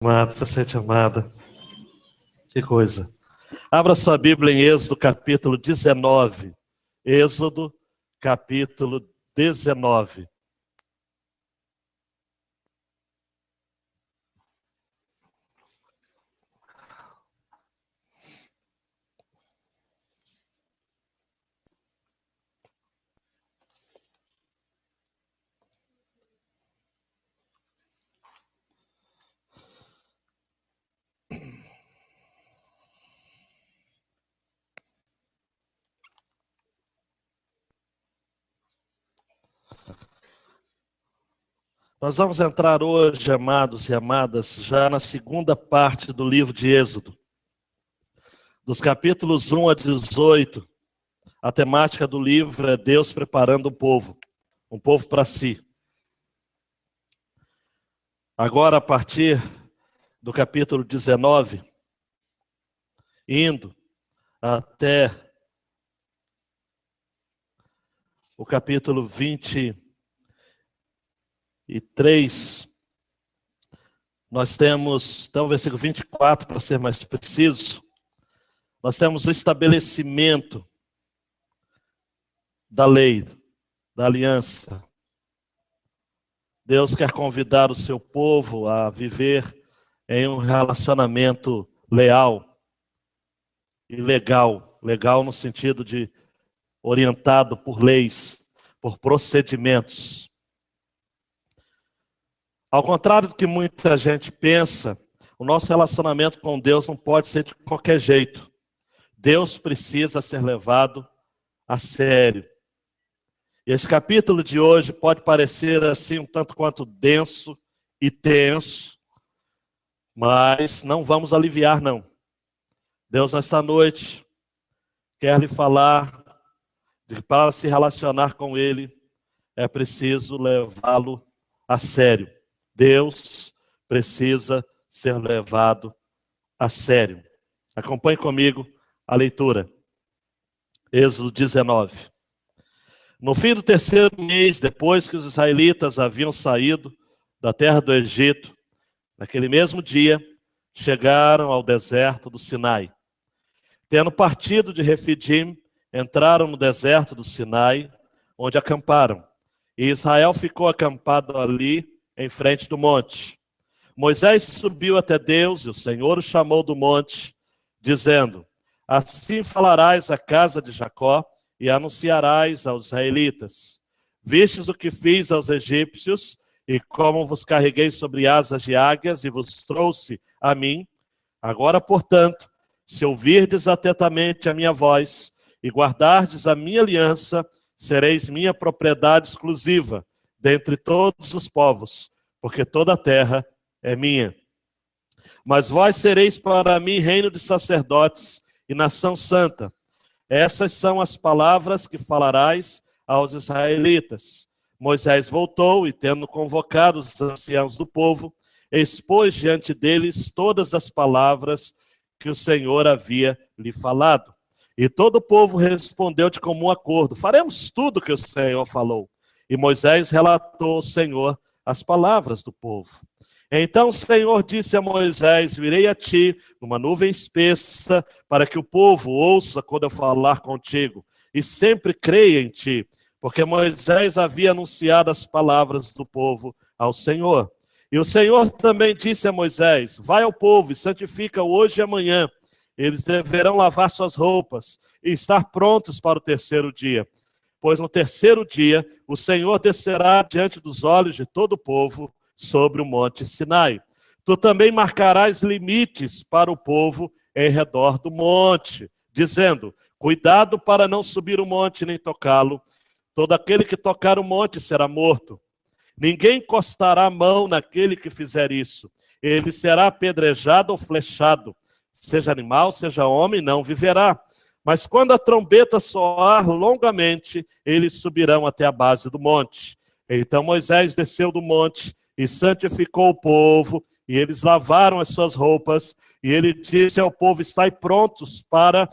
Amado, você sente amada. Que coisa. Abra sua Bíblia em Êxodo capítulo 19. Êxodo capítulo 19. Nós vamos entrar hoje, amados e amadas, já na segunda parte do livro de Êxodo. Dos capítulos 1 a 18, a temática do livro é Deus preparando um povo para si. Agora, a partir do capítulo 19, indo até o capítulo 23, nós temos, até o versículo 24, para ser mais preciso, nós temos o estabelecimento da lei, da aliança. Deus quer convidar o seu povo a viver em um relacionamento leal e legal. Legal no sentido de orientado por leis, por procedimentos. Ao contrário do que muita gente pensa, o nosso relacionamento com Deus não pode ser de qualquer jeito. Deus precisa ser levado a sério. E esse capítulo de hoje pode parecer assim um tanto quanto denso e tenso, mas não vamos aliviar, não. Deus, nessa noite, quer lhe falar de que para se relacionar com Ele, é preciso levá-lo a sério. Deus precisa ser levado a sério. Acompanhe comigo a leitura. Êxodo 19. No fim do terceiro mês, depois que os israelitas haviam saído da terra do Egito, naquele mesmo dia, chegaram ao deserto do Sinai. Tendo partido de Refidim, entraram no deserto do Sinai, onde acamparam. E Israel ficou acampado ali, em frente do monte. Moisés subiu até Deus, e o Senhor o chamou do monte, dizendo: assim falarás à casa de Jacó, e anunciarás aos israelitas: vistes o que fiz aos egípcios, e como vos carreguei sobre asas de águias, e vos trouxe a mim. Agora, portanto, se ouvirdes atentamente a minha voz, e guardardes a minha aliança, sereis minha propriedade exclusiva, dentre todos os povos, porque toda a terra é minha. Mas vós sereis para mim reino de sacerdotes e nação santa. Essas são as palavras que falarás aos israelitas. Moisés voltou e, tendo convocado os anciãos do povo, expôs diante deles todas as palavras que o Senhor havia lhe falado. E todo o povo respondeu de comum acordo: faremos tudo o que o Senhor falou. E Moisés relatou ao Senhor as palavras do povo. Então o Senhor disse a Moisés: virei a ti numa nuvem espessa, para que o povo ouça quando eu falar contigo, e sempre creia em ti, porque Moisés havia anunciado as palavras do povo ao Senhor. E o Senhor também disse a Moisés: vai ao povo e santifica-o hoje e amanhã. Eles deverão lavar suas roupas e estar prontos para o terceiro dia. Pois no terceiro dia o Senhor descerá diante dos olhos de todo o povo sobre o monte Sinai. Tu também marcarás limites para o povo em redor do monte, dizendo: cuidado para não subir o monte nem tocá-lo. Todo aquele que tocar o monte será morto. Ninguém encostará a mão naquele que fizer isso. Ele será apedrejado ou flechado. Seja animal, seja homem, não viverá. Mas quando a trombeta soar longamente, eles subirão até a base do monte. Então Moisés desceu do monte e santificou o povo, e eles lavaram as suas roupas, e ele disse ao povo: estai prontos para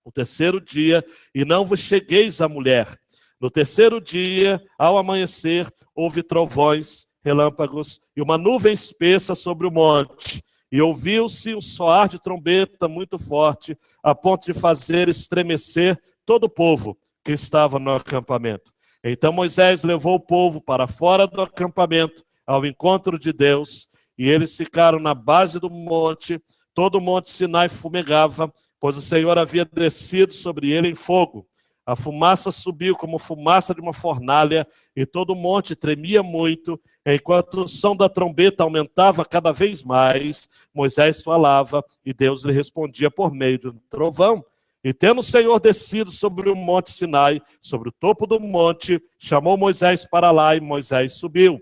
o terceiro dia, e não vos chegueis à mulher. No terceiro dia, ao amanhecer, houve trovões, relâmpagos, e uma nuvem espessa sobre o monte. E ouviu-se um soar de trombeta muito forte, a ponto de fazer estremecer todo o povo que estava no acampamento. Então Moisés levou o povo para fora do acampamento, ao encontro de Deus, e eles ficaram na base do monte. Todo o monte Sinai fumegava, pois o Senhor havia descido sobre ele em fogo. A fumaça subiu como fumaça de uma fornalha, e todo o monte tremia muito. Enquanto o som da trombeta aumentava cada vez mais, Moisés falava, e Deus lhe respondia por meio de um trovão. E tendo o Senhor descido sobre o monte Sinai, sobre o topo do monte, chamou Moisés para lá, e Moisés subiu.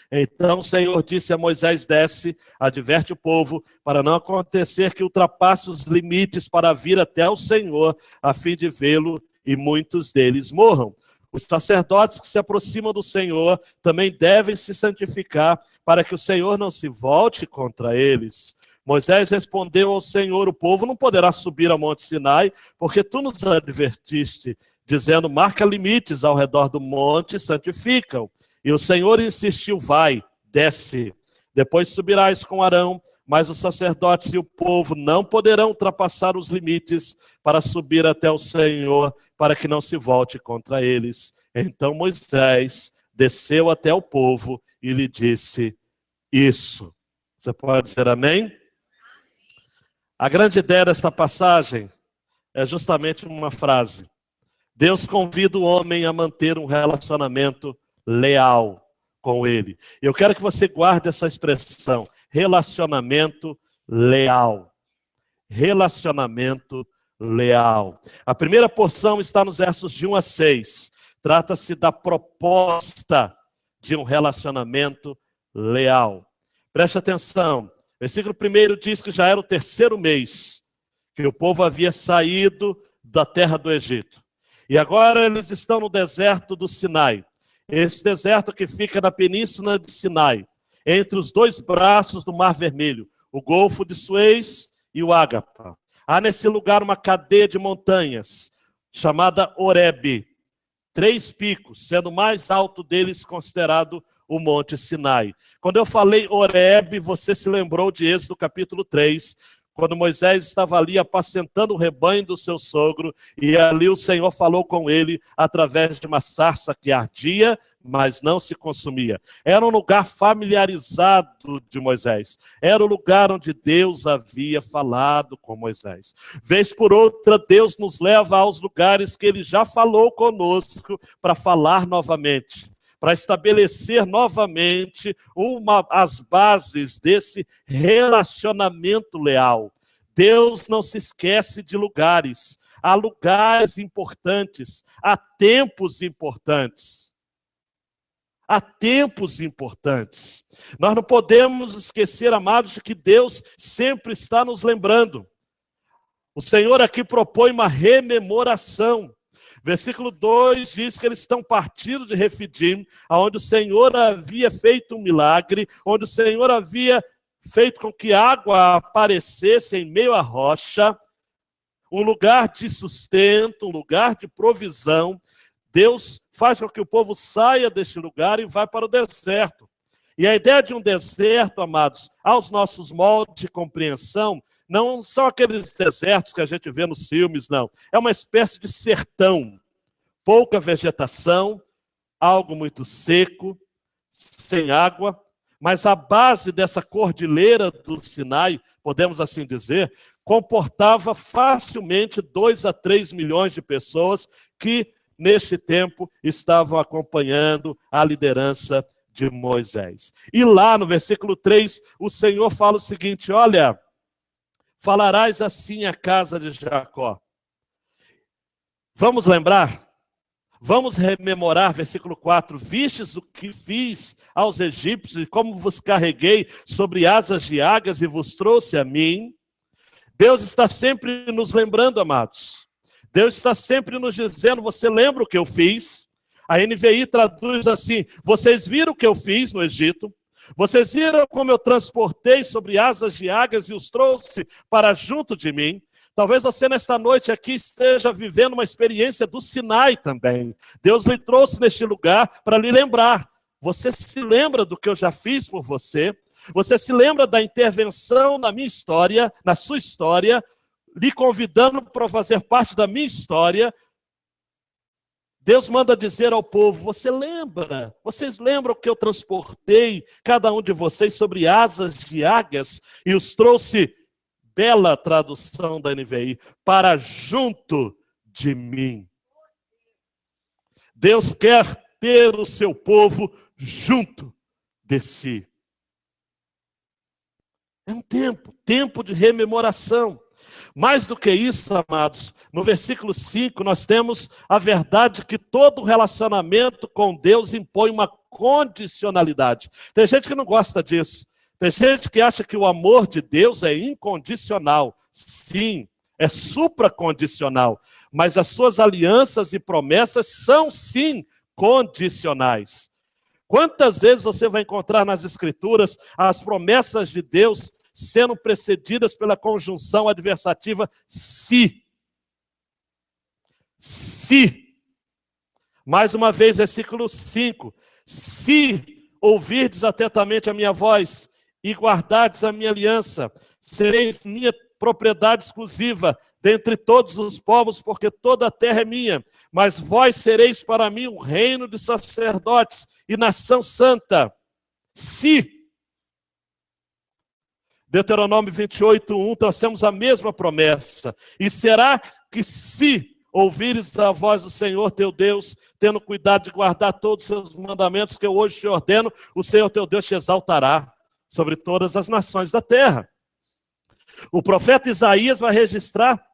Então o Senhor disse a Moisés: desce, adverte o povo, para não acontecer que ultrapasse os limites para vir até o Senhor, a fim de vê-lo, e muitos deles morram. Os sacerdotes que se aproximam do Senhor também devem se santificar, para que o Senhor não se volte contra eles. Moisés respondeu ao Senhor: o povo não poderá subir ao monte Sinai, porque tu nos advertiste, dizendo: marca limites ao redor do monte e santifica-o. E o Senhor insistiu: vai, desce. Depois subirás com Arão, mas os sacerdotes e o povo não poderão ultrapassar os limites para subir até o Senhor, para que não se volte contra eles. Então Moisés desceu até o povo e lhe disse isso. Você pode dizer amém? A grande ideia desta passagem é justamente uma frase. Deus convida o homem a manter um relacionamento leal com ele. Eu quero que você guarde essa expressão, relacionamento leal. Relacionamento leal. A primeira porção está nos versos de 1 a 6. Trata-se da proposta de um relacionamento leal. Preste atenção. Versículo 1 diz que já era o 3º mês que o povo havia saído da terra do Egito. E agora eles estão no deserto do Sinai. Esse deserto que fica na península de Sinai, entre os 2 braços do Mar Vermelho, o Golfo de Suez e o Ágapa. Há nesse lugar uma cadeia de montanhas, chamada Horebe. 3 picos, sendo o mais alto deles considerado o Monte Sinai. Quando eu falei Horebe, você se lembrou de Êxodo capítulo 3, quando Moisés estava ali apacentando o rebanho do seu sogro, e ali o Senhor falou com ele através de uma sarça que ardia, mas não se consumia. Era um lugar familiarizado de Moisés. Era o lugar onde Deus havia falado com Moisés. Vez por outra, Deus nos leva aos lugares que ele já falou conosco para falar novamente, para estabelecer novamente as bases desse relacionamento leal. Deus não se esquece de lugares. Há lugares importantes, há tempos importantes. Há tempos importantes. Nós não podemos esquecer, amados, de que Deus sempre está nos lembrando. O Senhor aqui propõe uma rememoração. Versículo 2 diz que eles estão partindo de Refidim, onde o Senhor havia feito um milagre, onde o Senhor havia feito com que água aparecesse em meio à rocha, um lugar de sustento, um lugar de provisão. Deus faz com que o povo saia deste lugar e vá para o deserto. E a ideia de um deserto, amados, aos nossos moldes de compreensão, não são aqueles desertos que a gente vê nos filmes, não. É uma espécie de sertão. Pouca vegetação, algo muito seco, sem água. Mas a base dessa cordilheira do Sinai, podemos assim dizer, comportava facilmente 2 a 3 milhões de pessoas que, neste tempo, estavam acompanhando a liderança de Moisés. E lá no versículo 3, o Senhor fala o seguinte: olha, falarás assim à casa de Jacó. Vamos lembrar? Vamos rememorar, versículo 4. Vistes o que fiz aos egípcios e como vos carreguei sobre asas de águias e vos trouxe a mim. Deus está sempre nos lembrando, amados. Deus está sempre nos dizendo: você lembra o que eu fiz? A NVI traduz assim: vocês viram o que eu fiz no Egito? Vocês viram como eu transportei sobre asas de águias e os trouxe para junto de mim? Talvez você nesta noite aqui esteja vivendo uma experiência do Sinai também. Deus lhe trouxe neste lugar para lhe lembrar. Você se lembra do que eu já fiz por você? Você se lembra da intervenção na minha história, na sua história, lhe convidando para fazer parte da minha história. Deus manda dizer ao povo, vocês lembram que eu transportei cada um de vocês sobre asas de águias e os trouxe, bela tradução da NVI, para junto de mim. Deus quer ter o seu povo junto de si. É um tempo de rememoração. Mais do que isso, amados, no versículo 5 nós temos a verdade que todo relacionamento com Deus impõe uma condicionalidade. Tem gente que não gosta disso. Tem gente que acha que o amor de Deus é incondicional. Sim, é supracondicional. Mas as suas alianças e promessas são, sim, condicionais. Quantas vezes você vai encontrar nas Escrituras as promessas de Deus sendo precedidas pela conjunção adversativa se? Se. Mais uma vez, versículo 5. Se ouvirdes atentamente a minha voz e guardardes a minha aliança, sereis minha propriedade exclusiva dentre todos os povos, porque toda a terra é minha. Mas vós sereis para mim um reino de sacerdotes e nação santa. Se. Deuteronômio 28:1, trouxemos a mesma promessa. E será que se ouvires a voz do Senhor teu Deus, tendo cuidado de guardar todos os seus mandamentos que eu hoje te ordeno, o Senhor teu Deus te exaltará sobre todas as nações da terra. O profeta Isaías vai registrar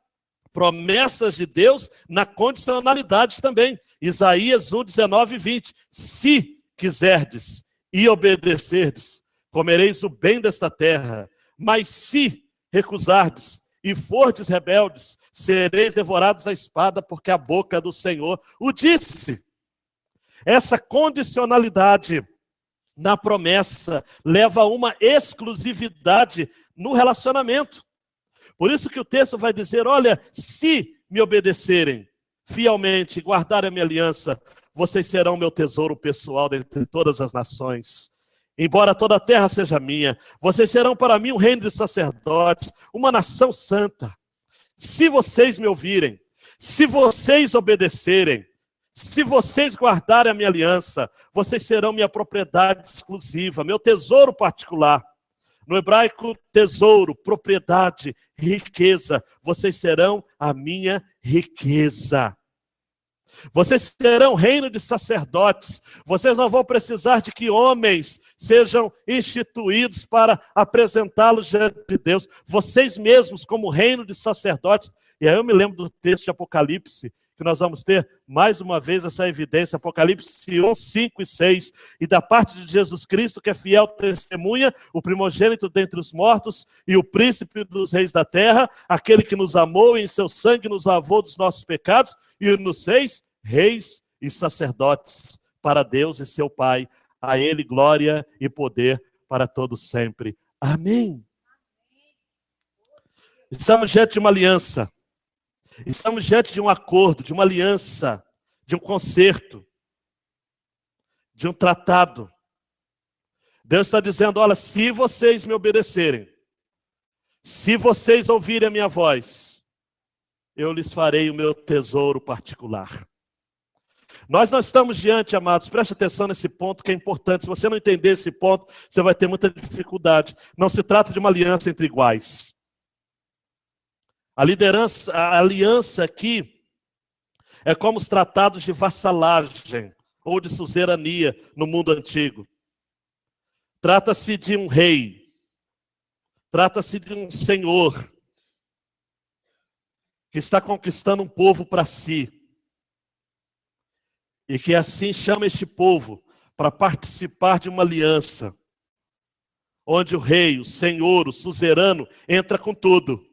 promessas de Deus na condicionalidade também. Isaías 1:19 e 20. Se quiserdes e obedecerdes, comereis o bem desta terra. Mas se recusardes e fordes rebeldes, sereis devorados à espada, porque a boca do Senhor o disse. Essa condicionalidade na promessa leva a uma exclusividade no relacionamento. Por isso que o texto vai dizer, olha, se me obedecerem fielmente e guardarem a minha aliança, vocês serão meu tesouro pessoal dentre todas as nações. Embora toda a terra seja minha, vocês serão para mim um reino de sacerdotes, uma nação santa. Se vocês me ouvirem, se vocês obedecerem, se vocês guardarem a minha aliança, vocês serão minha propriedade exclusiva, meu tesouro particular. No hebraico, tesouro, propriedade, riqueza. Vocês serão a minha riqueza. Vocês serão reino de sacerdotes. Vocês não vão precisar de que homens sejam instituídos para apresentá-los diante de Deus. Vocês mesmos, como reino de sacerdotes. E aí eu me lembro do texto de Apocalipse, que nós vamos ter mais uma vez essa evidência, Apocalipse 1, 5 e 6, e da parte de Jesus Cristo, que é fiel testemunha, o primogênito dentre os mortos e o príncipe dos reis da terra, aquele que nos amou e em seu sangue nos lavou dos nossos pecados e nos fez reis e sacerdotes para Deus e seu Pai. A ele glória e poder para todos sempre. Amém. Estamos diante de uma aliança. Estamos diante de um acordo, de uma aliança, de um concerto, de um tratado. Deus está dizendo, olha, se vocês me obedecerem, se vocês ouvirem a minha voz, eu lhes farei o meu tesouro particular. Nós não estamos diante, amados, preste atenção nesse ponto que é importante. Se você não entender esse ponto, você vai ter muita dificuldade. Não se trata de uma aliança entre iguais. A aliança aqui é como os tratados de vassalagem ou de suzerania no mundo antigo. Trata-se de um rei, trata-se de um senhor que está conquistando um povo para si e que assim chama este povo para participar de uma aliança onde o rei, o senhor, o suzerano entra com tudo.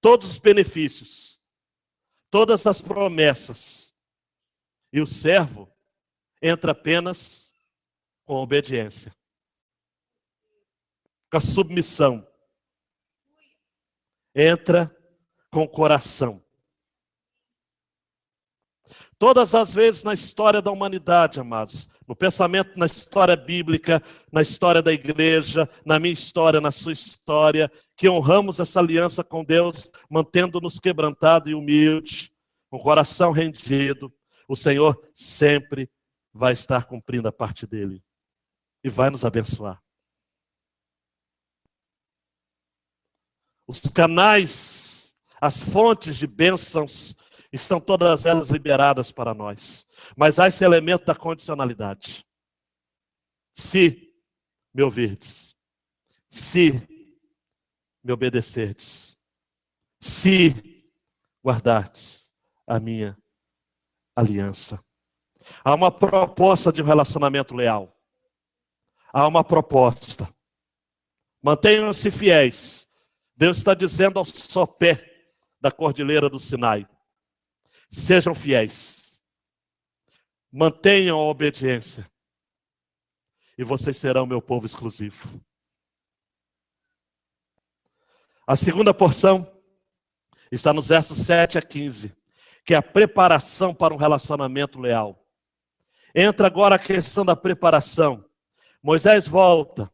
Todos os benefícios, todas as promessas. E o servo entra apenas com obediência, com a submissão. Entra com o coração. Todas as vezes na história da humanidade, amados, no pensamento, na história bíblica, na história da igreja, na minha história, na sua história, que honramos essa aliança com Deus, mantendo-nos quebrantados e humildes, com o coração rendido, o Senhor sempre vai estar cumprindo a parte dele e vai nos abençoar. Os canais, as fontes de bênçãos, estão todas elas liberadas para nós. Mas há esse elemento da condicionalidade. Se me ouvirdes, se me obedecerdes, se guardardes a minha aliança. Há uma proposta de um relacionamento leal. Há uma proposta. Mantenham-se fiéis. Deus está dizendo ao sopé da cordilheira do Sinai: sejam fiéis, mantenham a obediência, e vocês serão meu povo exclusivo. A segunda porção está nos versos 7 a 15, que é a preparação para um relacionamento leal. Entra agora a questão da preparação. Moisés volta,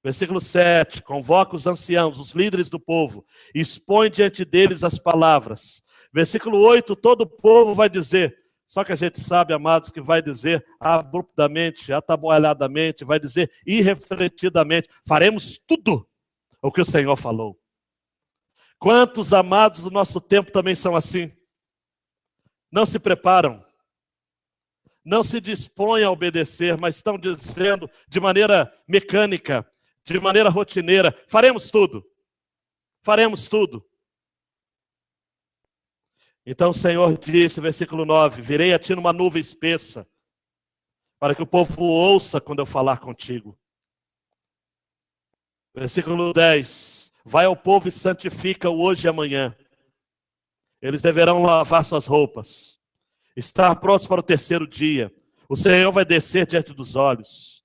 versículo 7, convoca os anciãos, os líderes do povo, e expõe diante deles as palavras. Versículo 8, todo o povo vai dizer, só que a gente sabe, amados, que vai dizer abruptamente, atabalhadamente, vai dizer irrefletidamente, faremos tudo o que o Senhor falou. Quantos amados do nosso tempo também são assim? Não se preparam, não se dispõem a obedecer, mas estão dizendo de maneira mecânica, de maneira rotineira, faremos tudo, faremos tudo. Então o Senhor disse, versículo 9, virei a ti numa nuvem espessa, para que o povo ouça quando eu falar contigo. Versículo 10, vai ao povo e santifica-o hoje e amanhã. Eles deverão lavar suas roupas, estar prontos para o terceiro dia. O Senhor vai descer diante dos olhos.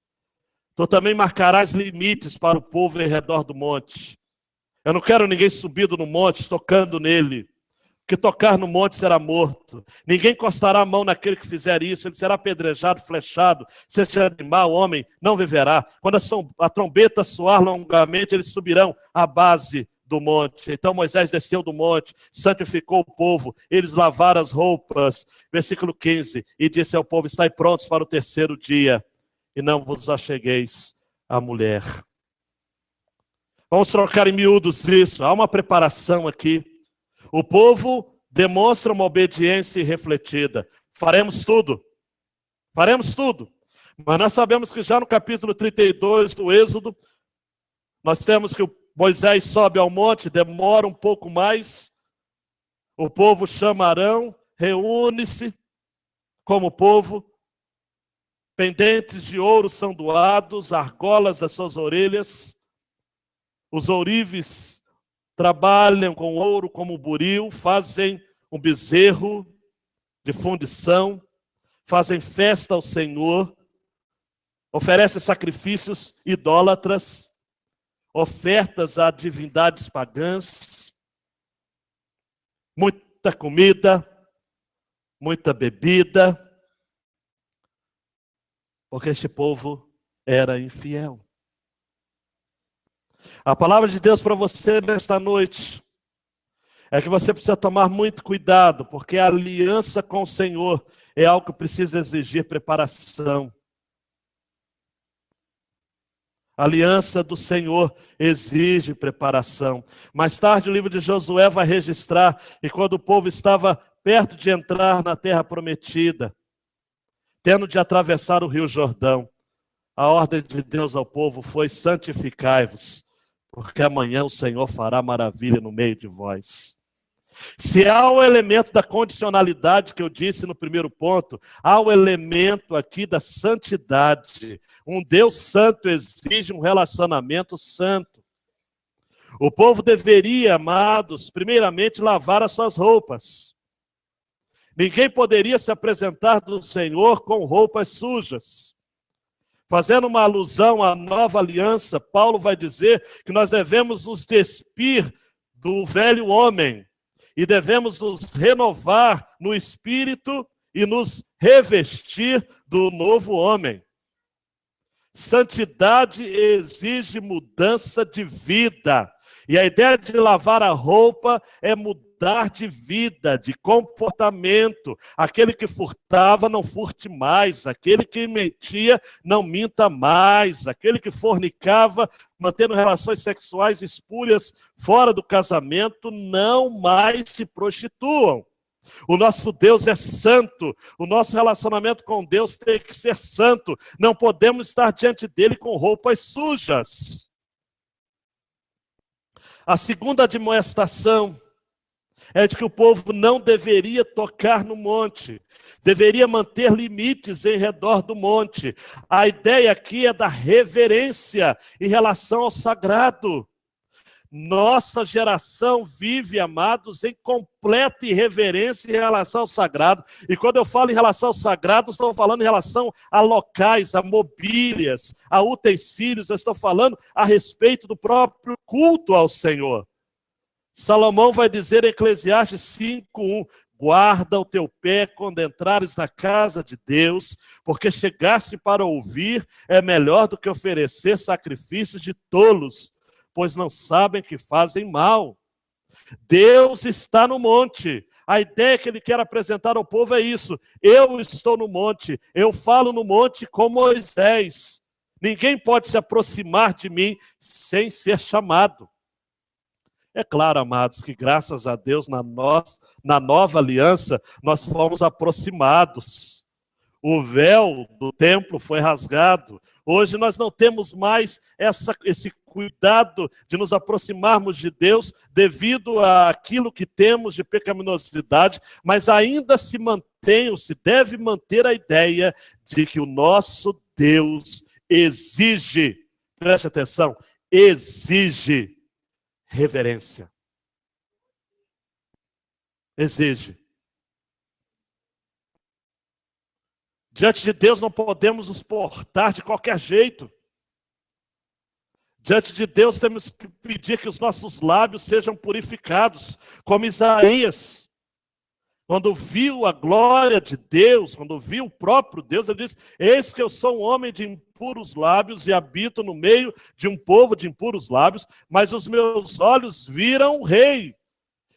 Tu também marcarás limites para o povo em redor do monte. Eu não quero ninguém subido no monte, tocando nele. Que tocar no monte será morto. Ninguém encostará a mão naquele que fizer isso. Ele será apedrejado, flechado. Seja animal, homem, não viverá. Quando a trombeta soar longamente, eles subirão à base do monte. Então Moisés desceu do monte, santificou o povo. Eles lavaram as roupas. Versículo 15. E disse ao povo, estai prontos para o terceiro dia, e não vos achegueis à mulher. Vamos trocar em miúdos isso. Há uma preparação aqui. O povo demonstra uma obediência irrefletida. Faremos tudo. Faremos tudo. Mas nós sabemos que já no capítulo 32 do Êxodo, nós temos que Moisés sobe ao monte, demora um pouco mais. O povo chama Arão, reúne-se como povo. Pendentes de ouro são doados, argolas das suas orelhas. Os ourives trabalham com ouro como buril, fazem um bezerro de fundição, fazem festa ao Senhor, oferecem sacrifícios idólatras, ofertas a divindades pagãs, muita comida, muita bebida, porque este povo era infiel. A palavra de Deus para você nesta noite é que você precisa tomar muito cuidado, porque a aliança com o Senhor é algo que precisa exigir preparação. A aliança do Senhor exige preparação. Mais tarde o livro de Josué vai registrar que quando o povo estava perto de entrar na terra prometida, tendo de atravessar o rio Jordão, a ordem de Deus ao povo foi: santificai-vos, porque amanhã o Senhor fará maravilha no meio de vós. Se há o elemento da condicionalidade que eu disse no primeiro ponto, há o elemento aqui da santidade. Um Deus santo exige um relacionamento santo. O povo deveria, amados, primeiramente lavar as suas roupas. Ninguém poderia se apresentar do Senhor com roupas sujas. Fazendo uma alusão à nova aliança, Paulo vai dizer que nós devemos nos despir do velho homem e devemos nos renovar no espírito e nos revestir do novo homem. Santidade exige mudança de vida. E a ideia de lavar a roupa é mudar de vida, de comportamento. Aquele que furtava, não furte mais. Aquele que mentia, não minta mais. Aquele que fornicava, mantendo relações sexuais espúrias fora do casamento, não mais se prostituam. O nosso Deus é santo, o nosso relacionamento com Deus tem que ser santo. Não podemos estar diante dele com roupas sujas. A segunda admoestação é de que o povo não deveria tocar no monte, deveria manter limites em redor do monte. A ideia aqui é da reverência em relação ao sagrado. Nossa geração vive, amados, em completa irreverência em relação ao sagrado. E quando eu falo em relação ao sagrado, estou falando em relação a locais, a mobílias, a utensílios. Eu estou falando a respeito do próprio culto ao Senhor. Salomão vai dizer em Eclesiastes 5:1, guarda o teu pé quando entrares na casa de Deus, porque chegar-se para ouvir é melhor do que oferecer sacrifícios de tolos, pois não sabem que fazem mal. Deus está no monte. A ideia que ele quer apresentar ao povo é isso. Eu estou no monte, eu falo no monte com Moisés. Ninguém pode se aproximar de mim sem ser chamado. É claro, amados, que graças a Deus, na nova aliança, nós fomos aproximados. O véu do templo foi rasgado. Hoje nós não temos mais esse cuidado de nos aproximarmos de Deus devido àquilo que temos de pecaminosidade, mas ainda se mantém, ou se deve manter a ideia de que o nosso Deus exige, preste atenção, exige reverência. Exige. Diante de Deus não podemos nos portar de qualquer jeito. Diante de Deus temos que pedir que os nossos lábios sejam purificados, como Isaías. Quando viu a glória de Deus, quando viu o próprio Deus, ele disse, eis que eu sou um homem de impuros lábios e habito no meio de um povo de impuros lábios, mas os meus olhos viram o rei.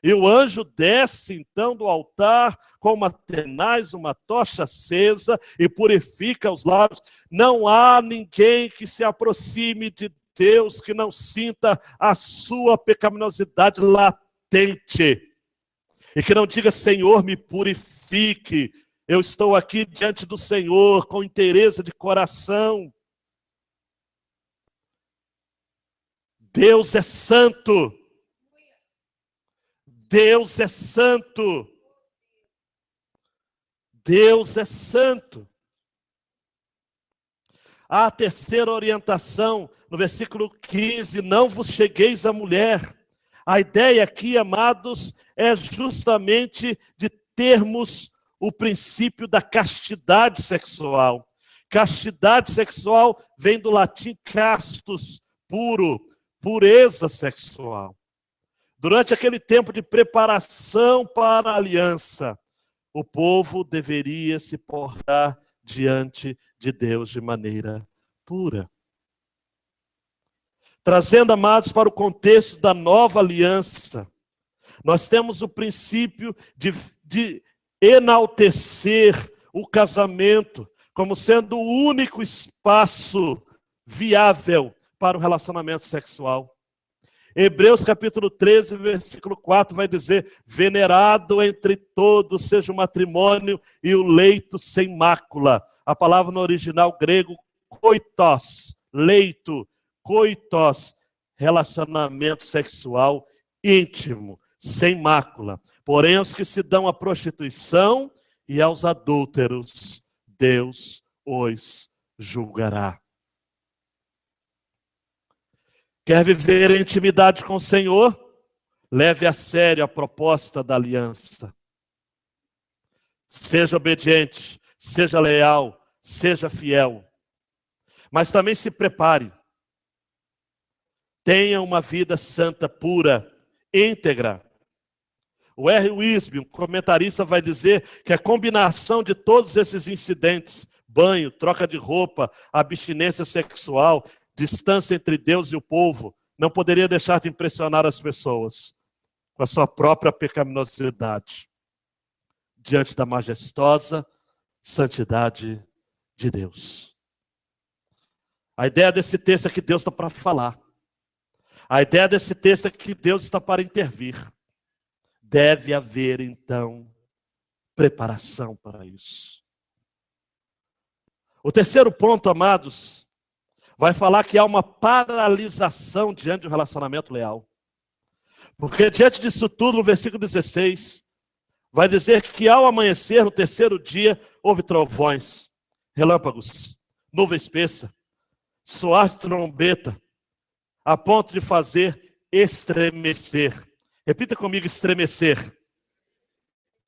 E o anjo desce então do altar com uma tenaz, uma tocha acesa e purifica os lábios. Não há ninguém que se aproxime de Deus que não sinta a sua pecaminosidade latente. E que não diga, Senhor, me purifique. Eu estou aqui diante do Senhor com inteireza de coração. Deus é santo. Deus é santo. Deus é santo. A terceira orientação, no versículo 15, não vos chegueis à mulher. A ideia aqui, amados, é justamente de termos o princípio da castidade sexual. Castidade sexual vem do latim castus, puro, pureza sexual. Durante aquele tempo de preparação para a aliança, o povo deveria se portar diante de Deus de maneira pura. Trazendo, amados, para o contexto da nova aliança, nós temos o princípio de enaltecer o casamento como sendo o único espaço viável para o relacionamento sexual. Hebreus capítulo 13, versículo 4 vai dizer, venerado entre todos seja o matrimônio e o leito sem mácula. A palavra no original grego, koitos, leito, koitos, relacionamento sexual íntimo, sem mácula. Porém, os que se dão à prostituição e aos adúlteros, Deus os julgará. Quer viver em intimidade com o Senhor? Leve a sério a proposta da aliança. Seja obediente, seja leal, seja fiel. Mas também se prepare. Tenha uma vida santa, pura, íntegra. O R. Wisby, um comentarista, vai dizer que a combinação de todos esses incidentes, banho, troca de roupa, abstinência sexual, distância entre Deus e o povo, não poderia deixar de impressionar as pessoas com a sua própria pecaminosidade diante da majestosa santidade de Deus. A ideia desse texto é que Deus está para falar. A ideia desse texto é que Deus está para intervir. Deve haver, então, preparação para isso. O terceiro ponto, amados, vai falar que há uma paralisação diante de um relacionamento leal. Porque diante disso tudo, no versículo 16, vai dizer que ao amanhecer, no terceiro dia, houve trovões, relâmpagos, nuvem espessa, soar de trombeta, a ponto de fazer estremecer. Repita comigo, estremecer.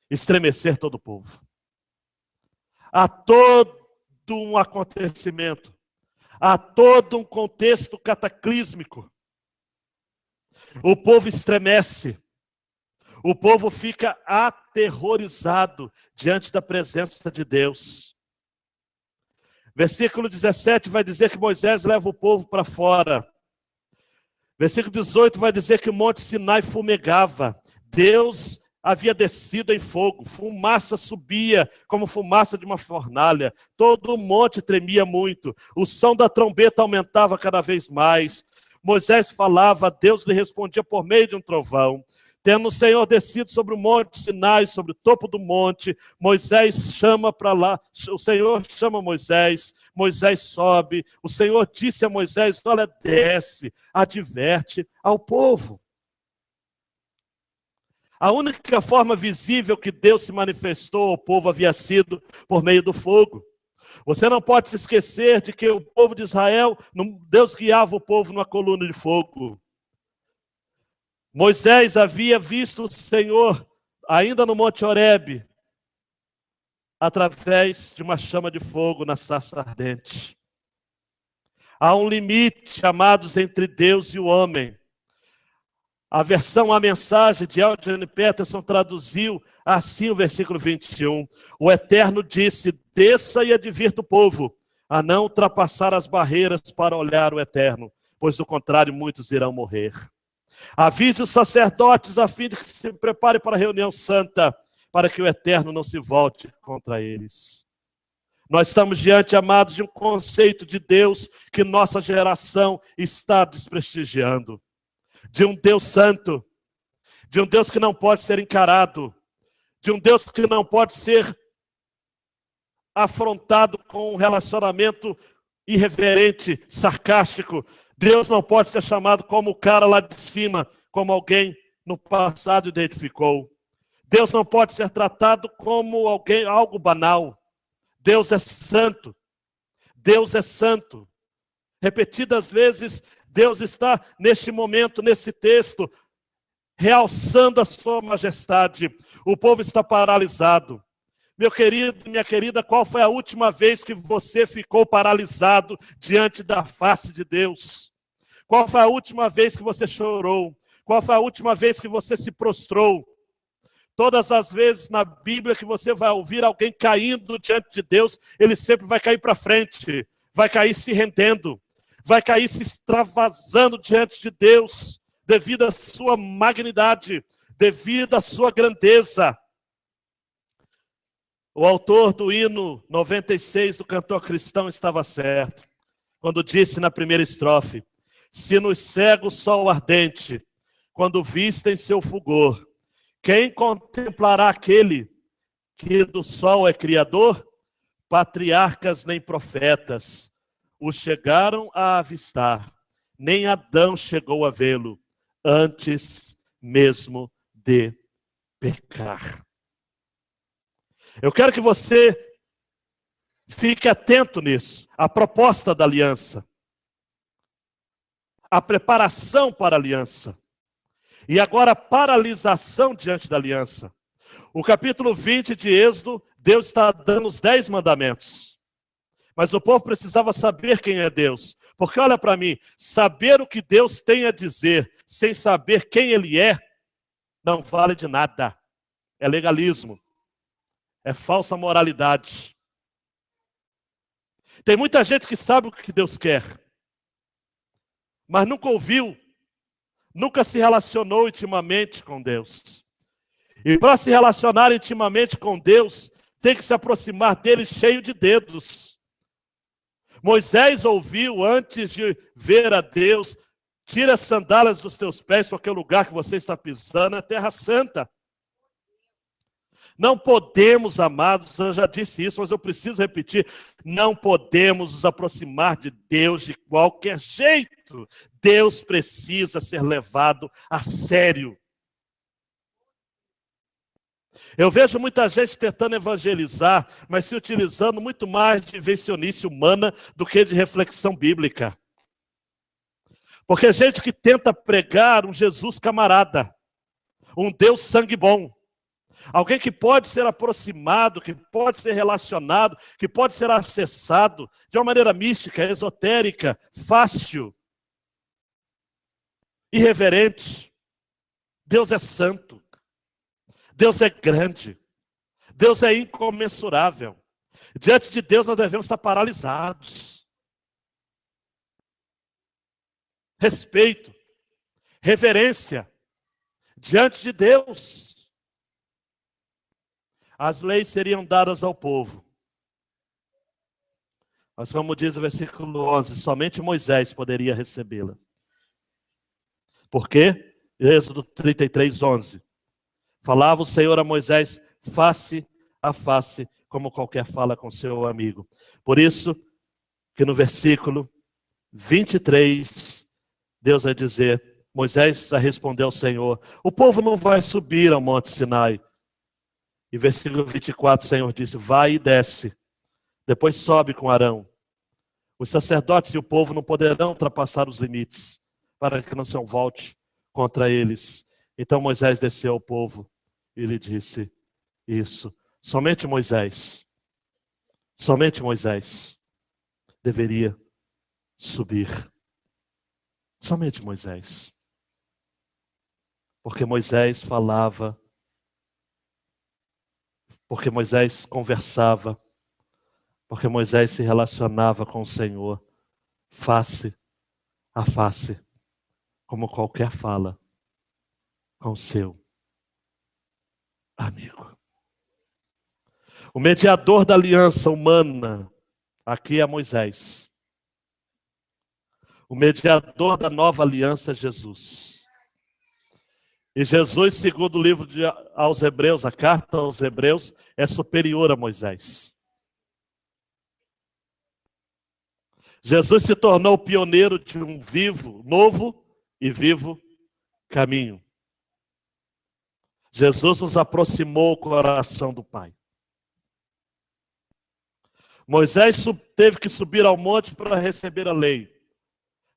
Estremecer todo o povo. Há todo um acontecimento, há todo um contexto cataclísmico. O povo estremece, o povo fica aterrorizado diante da presença de Deus. Versículo 17 vai dizer que Moisés leva o povo para fora. Versículo 18 vai dizer que o monte Sinai fumegava. Deus havia descido em fogo, fumaça subia como fumaça de uma fornalha. Todo o monte tremia muito, o som da trombeta aumentava cada vez mais. Moisés falava, Deus lhe respondia por meio de um trovão. Tendo o Senhor descido sobre o monte Sinai, sobre o topo do monte, Moisés chama para lá, o Senhor chama Moisés, Moisés sobe, o Senhor disse a Moisés, olha, desce, adverte ao povo. A única forma visível que Deus se manifestou ao povo havia sido por meio do fogo. Você não pode se esquecer de que o povo de Israel, Deus guiava o povo numa coluna de fogo. Moisés havia visto o Senhor, ainda no Monte Horebe, através de uma chama de fogo na sarça ardente. Há um limite, amados, entre Deus e o homem. A versão A Mensagem de Eugene Peterson traduziu assim o versículo 21. O Eterno disse, desça e advirta o povo, a não ultrapassar as barreiras para olhar o Eterno, pois do contrário muitos irão morrer. Avise os sacerdotes a fim de que se preparem para a reunião santa, para que o Eterno não se volte contra eles. Nós estamos diante, amados, de um conceito de Deus que nossa geração está desprestigiando. De um Deus santo, de um Deus que não pode ser encarado, de um Deus que não pode ser afrontado com um relacionamento irreverente, sarcástico. Deus não pode ser chamado como o cara lá de cima, como alguém no passado identificou. Deus não pode ser tratado como algo banal. Deus é santo. Deus é santo. Repetidas vezes, Deus está neste momento, nesse texto, realçando a sua majestade. O povo está paralisado. Meu querido, minha querida, qual foi a última vez que você ficou paralisado diante da face de Deus? Qual foi a última vez que você chorou? Qual foi a última vez que você se prostrou? Todas as vezes na Bíblia que você vai ouvir alguém caindo diante de Deus, ele sempre vai cair para frente, vai cair se rendendo, vai cair se extravasando diante de Deus, devido à sua magnidade, devido à sua grandeza. O autor do hino 96 do cantor cristão estava certo, quando disse na primeira estrofe, se nos cega o sol ardente, quando vistem seu fulgor, quem contemplará aquele que do sol é criador? Patriarcas nem profetas o chegaram a avistar, nem Adão chegou a vê-lo, antes mesmo de pecar. Eu quero que você fique atento nisso, a proposta da aliança, a preparação para a aliança. E agora a paralisação diante da aliança. O capítulo 20 de Êxodo, Deus está dando os 10 mandamentos. Mas o povo precisava saber quem é Deus. Porque olha para mim, saber o que Deus tem a dizer, sem saber quem Ele é, não vale de nada. é legalismo, é falsa moralidade. Tem muita gente que sabe o que Deus quer, mas nunca ouviu, nunca se relacionou intimamente com Deus. E para se relacionar intimamente com Deus, tem que se aproximar dele cheio de dedos. Moisés ouviu antes de ver a Deus: tira as sandálias dos teus pés, porque o lugar que você está pisando é terra santa. Não podemos, amados, eu já disse isso, mas eu preciso repetir, não podemos nos aproximar de Deus de qualquer jeito. Deus precisa ser levado a sério. Eu vejo muita gente tentando evangelizar, mas se utilizando muito mais de invencionice humana do que de reflexão bíblica. Porque gente que tenta pregar um Jesus camarada, um Deus sangue bom, alguém que pode ser aproximado, que pode ser relacionado, que pode ser acessado de uma maneira mística, esotérica, fácil, irreverente. Deus é santo. Deus é grande. Deus é incomensurável. Diante de Deus nós devemos estar paralisados. Respeito, reverência diante de Deus. As leis seriam dadas ao povo. Mas como diz o versículo 11, somente Moisés poderia recebê-la. Por quê? Êxodo 33, 11. Falava o Senhor a Moisés face a face, como qualquer fala com seu amigo. Por isso que no versículo 23, Deus vai dizer, Moisés já respondeu ao Senhor, o povo não vai subir ao monte Sinai. E versículo 24, o Senhor disse, vai e desce, depois sobe com Arão. Os sacerdotes e o povo não poderão ultrapassar os limites, para que não se volte contra eles. Então Moisés desceu ao povo e lhe disse isso. Somente Moisés deveria subir. Somente Moisés. Porque Moisés falava, porque Moisés conversava, porque Moisés se relacionava com o Senhor face a face, como qualquer fala com o seu amigo. O mediador da aliança humana aqui é Moisés. O mediador da nova aliança é Jesus. E Jesus, segundo o livro aos Hebreus, a carta aos Hebreus, é superior a Moisés. Jesus se tornou o pioneiro de um novo e vivo caminho. Jesus nos aproximou do coração do Pai. Moisés teve que subir ao monte para receber a lei.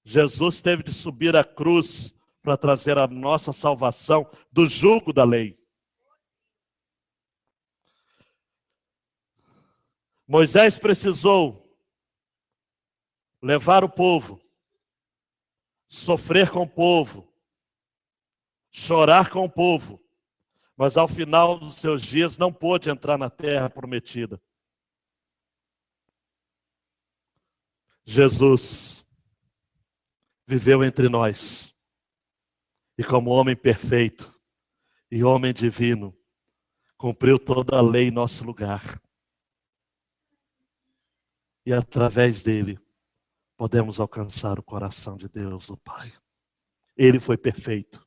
Jesus teve de subir à cruz para trazer a nossa salvação do jugo da lei. Moisés precisou levar o povo, sofrer com o povo, chorar com o povo, mas ao final dos seus dias não pôde entrar na terra prometida. Jesus viveu entre nós e como homem perfeito e homem divino, cumpriu toda a lei em nosso lugar. E através dele podemos alcançar o coração de Deus, o Pai. Ele foi perfeito.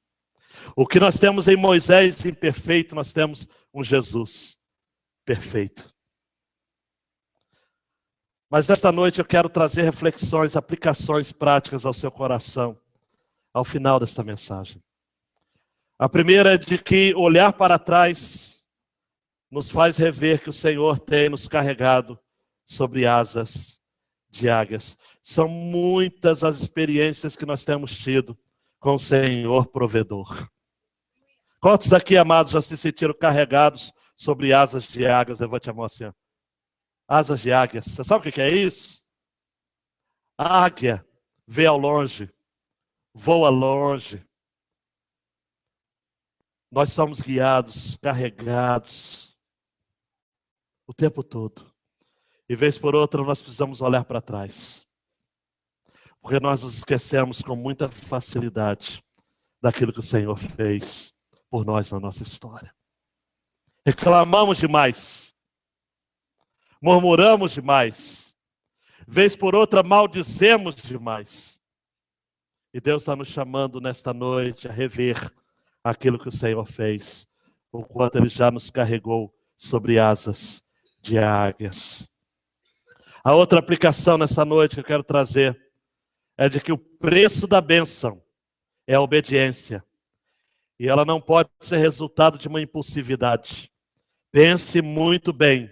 O que nós temos em Moisés imperfeito, nós temos um Jesus perfeito. Mas esta noite eu quero trazer reflexões, aplicações práticas ao seu coração, ao final desta mensagem. A primeira é de que olhar para trás nos faz rever que o Senhor tem nos carregado sobre asas de águias. São muitas as experiências que nós temos tido com o Senhor provedor. Quantos aqui, amados, já se sentiram carregados sobre asas de águias? Levante a mão assim, ó. Asas de águias. Você sabe o que é isso? A águia vê ao longe, voa longe, Nós somos guiados, carregados o tempo todo. E vez por outra nós precisamos olhar para trás. Porque nós nos esquecemos com muita facilidade daquilo que o Senhor fez por nós na nossa história. Reclamamos demais. Murmuramos demais. Vez por outra maldizemos demais. E Deus está nos chamando nesta noite a rever aquilo que o Senhor fez, o quanto Ele já nos carregou sobre asas de águias. A outra aplicação nessa noite que eu quero trazer é de que o preço da bênção é a obediência. E ela não pode ser resultado de uma impulsividade. Pense muito bem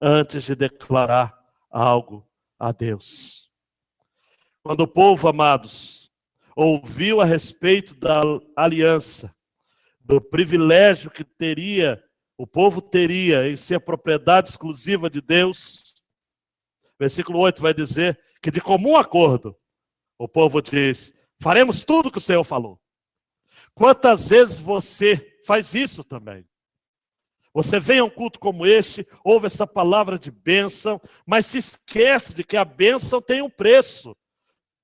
antes de declarar algo a Deus. Quando o povo, amados, ouviu a respeito da aliança, do privilégio que o povo teria em ser propriedade exclusiva de Deus, versículo 8 vai dizer que de comum acordo, o povo diz, faremos tudo o que o Senhor falou. Quantas vezes você faz isso também? Você vem a um culto como este, ouve essa palavra de bênção, mas se esquece de que a bênção tem um preço.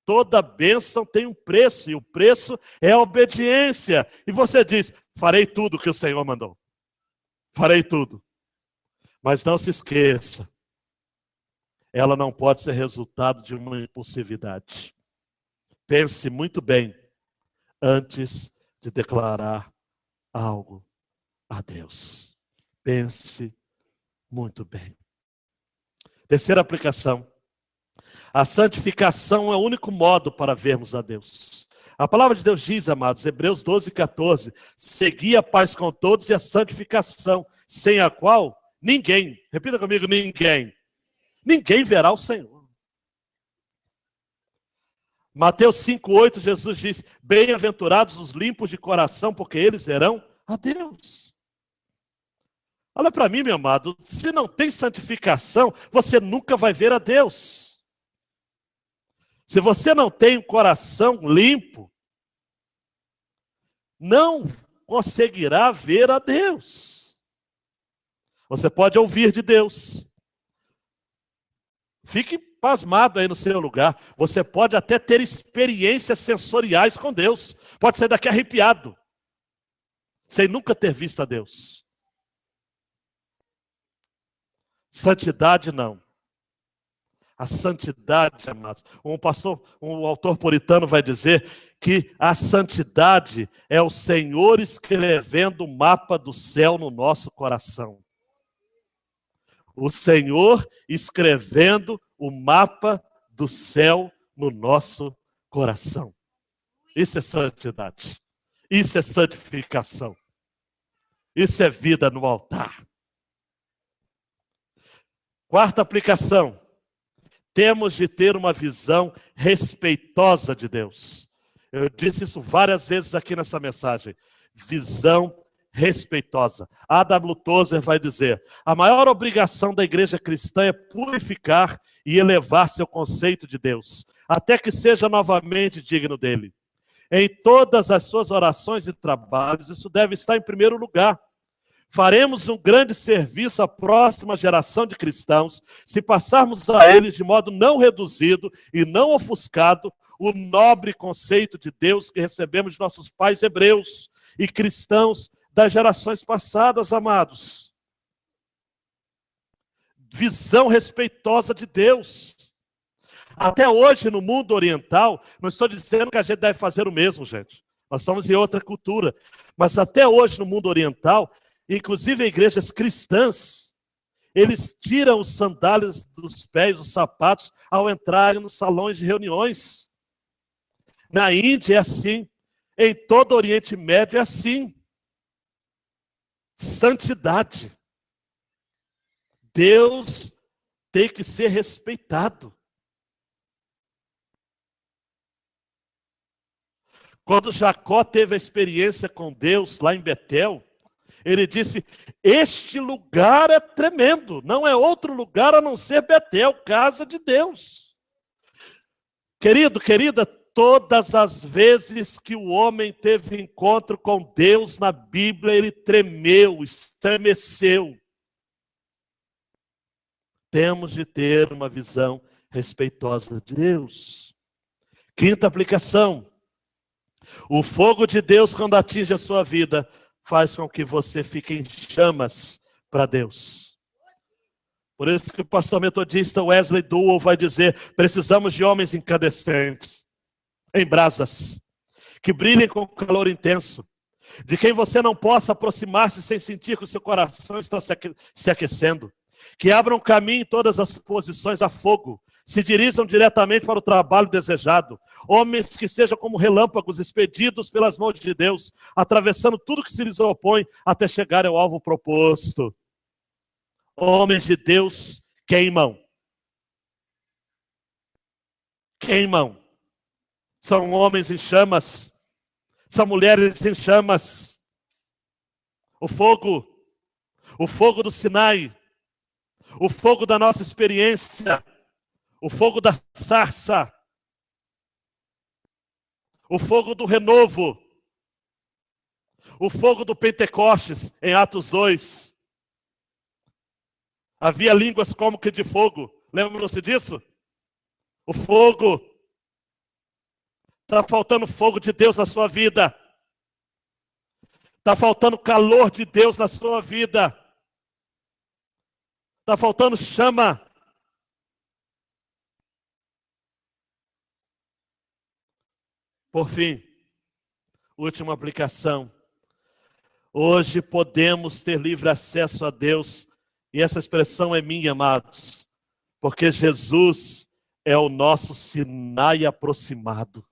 Toda bênção tem um preço, e o preço é a obediência. E você diz, farei tudo o que o Senhor mandou. Farei tudo. Mas não se esqueça, ela não pode ser resultado de uma impulsividade. Pense muito bem antes de declarar algo a Deus. Pense muito bem. Terceira aplicação. A santificação é o único modo para vermos a Deus. A palavra de Deus diz, amados, Hebreus 12:14, segui a paz com todos e a santificação, sem a qual ninguém, repita comigo, ninguém verá o Senhor. Mateus 5:8, Jesus diz, bem-aventurados os limpos de coração, porque eles verão a Deus. Olha para mim, meu amado, se não tem santificação, você nunca vai ver a Deus. Se você não tem um coração limpo, não conseguirá ver a Deus. Você pode ouvir de Deus. Fique pasmado aí no seu lugar. Você pode até ter experiências sensoriais com Deus. Pode sair daqui arrepiado, sem nunca ter visto a Deus. Santidade não. A santidade, amados. Um autor puritano vai dizer que a santidade é o Senhor escrevendo o mapa do céu no nosso coração. O Senhor escrevendo o mapa do céu no nosso coração. Isso é santidade. Isso é santificação. Isso é vida no altar. Quarta aplicação. Temos de ter uma visão respeitosa de Deus. Eu disse isso várias vezes aqui nessa mensagem. Visão respeitosa. A.W. Tozer vai dizer, a maior obrigação da igreja cristã é purificar e elevar seu conceito de Deus, até que seja novamente digno dele. Em todas as suas orações e trabalhos, isso deve estar em primeiro lugar. Faremos um grande serviço à próxima geração de cristãos se passarmos a eles de modo não reduzido e não ofuscado o nobre conceito de Deus que recebemos de nossos pais hebreus e cristãos das gerações passadas, amados. Visão respeitosa de Deus. Até hoje no mundo oriental, não estou dizendo que a gente deve fazer o mesmo, gente. Nós estamos em outra cultura. Mas até hoje no mundo oriental, inclusive igrejas cristãs, eles tiram os sandálias dos pés, os sapatos, ao entrarem nos salões de reuniões. Na Índia é assim. Em todo o Oriente Médio é assim. Santidade. Deus tem que ser respeitado. Quando Jacó teve a experiência com Deus lá em Betel, ele disse, este lugar é tremendo, não é outro lugar a não ser Betel, casa de Deus. Querido, querida, todas as vezes que o homem teve encontro com Deus na Bíblia, ele tremeu, estremeceu. Temos de ter uma visão respeitosa de Deus. Quinta aplicação. O fogo de Deus, quando atinge a sua vida, faz com que você fique em chamas para Deus. Por isso que o pastor metodista Wesley Duell vai dizer: precisamos de homens incandescentes, em brasas, que brilhem com calor intenso, de quem você não possa aproximar-se sem sentir que o seu coração está se aquecendo, que abram caminho em todas as posições a fogo, se dirijam diretamente para o trabalho desejado, homens que sejam como relâmpagos expedidos pelas mãos de Deus, atravessando tudo que se lhes opõe até chegar ao alvo proposto. Homens de Deus queimam. Queimam. São homens em chamas. São mulheres em chamas. O fogo do Sinai, o fogo da nossa experiência, o fogo da sarça, o fogo do renovo, o fogo do Pentecostes, em Atos 2. Havia línguas como que de fogo. Lembram-se disso? O fogo. Está faltando fogo de Deus na sua vida. Está faltando calor de Deus na sua vida. Está faltando chama. Por fim, última aplicação. Hoje podemos ter livre acesso a Deus. E essa expressão é minha, amados. Porque Jesus é o nosso Sinai aproximado.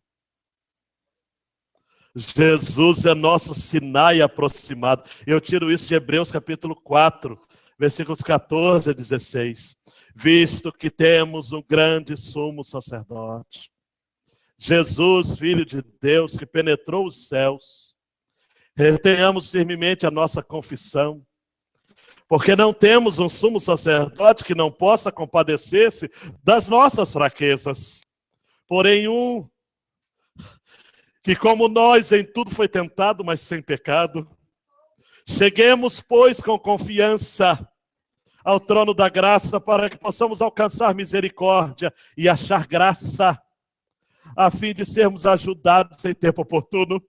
Jesus é nosso Sinai aproximado. Eu tiro isso de Hebreus capítulo 4, versículos 14 a 16. Visto que temos um grande sumo sacerdote, Jesus, Filho de Deus, que penetrou os céus, retenhamos firmemente a nossa confissão, porque não temos um sumo sacerdote que não possa compadecer-se das nossas fraquezas, porém um que, como nós, em tudo foi tentado, mas sem pecado. Cheguemos, pois, com confiança ao trono da graça, para que possamos alcançar misericórdia e achar graça, a fim de sermos ajudados em tempo oportuno.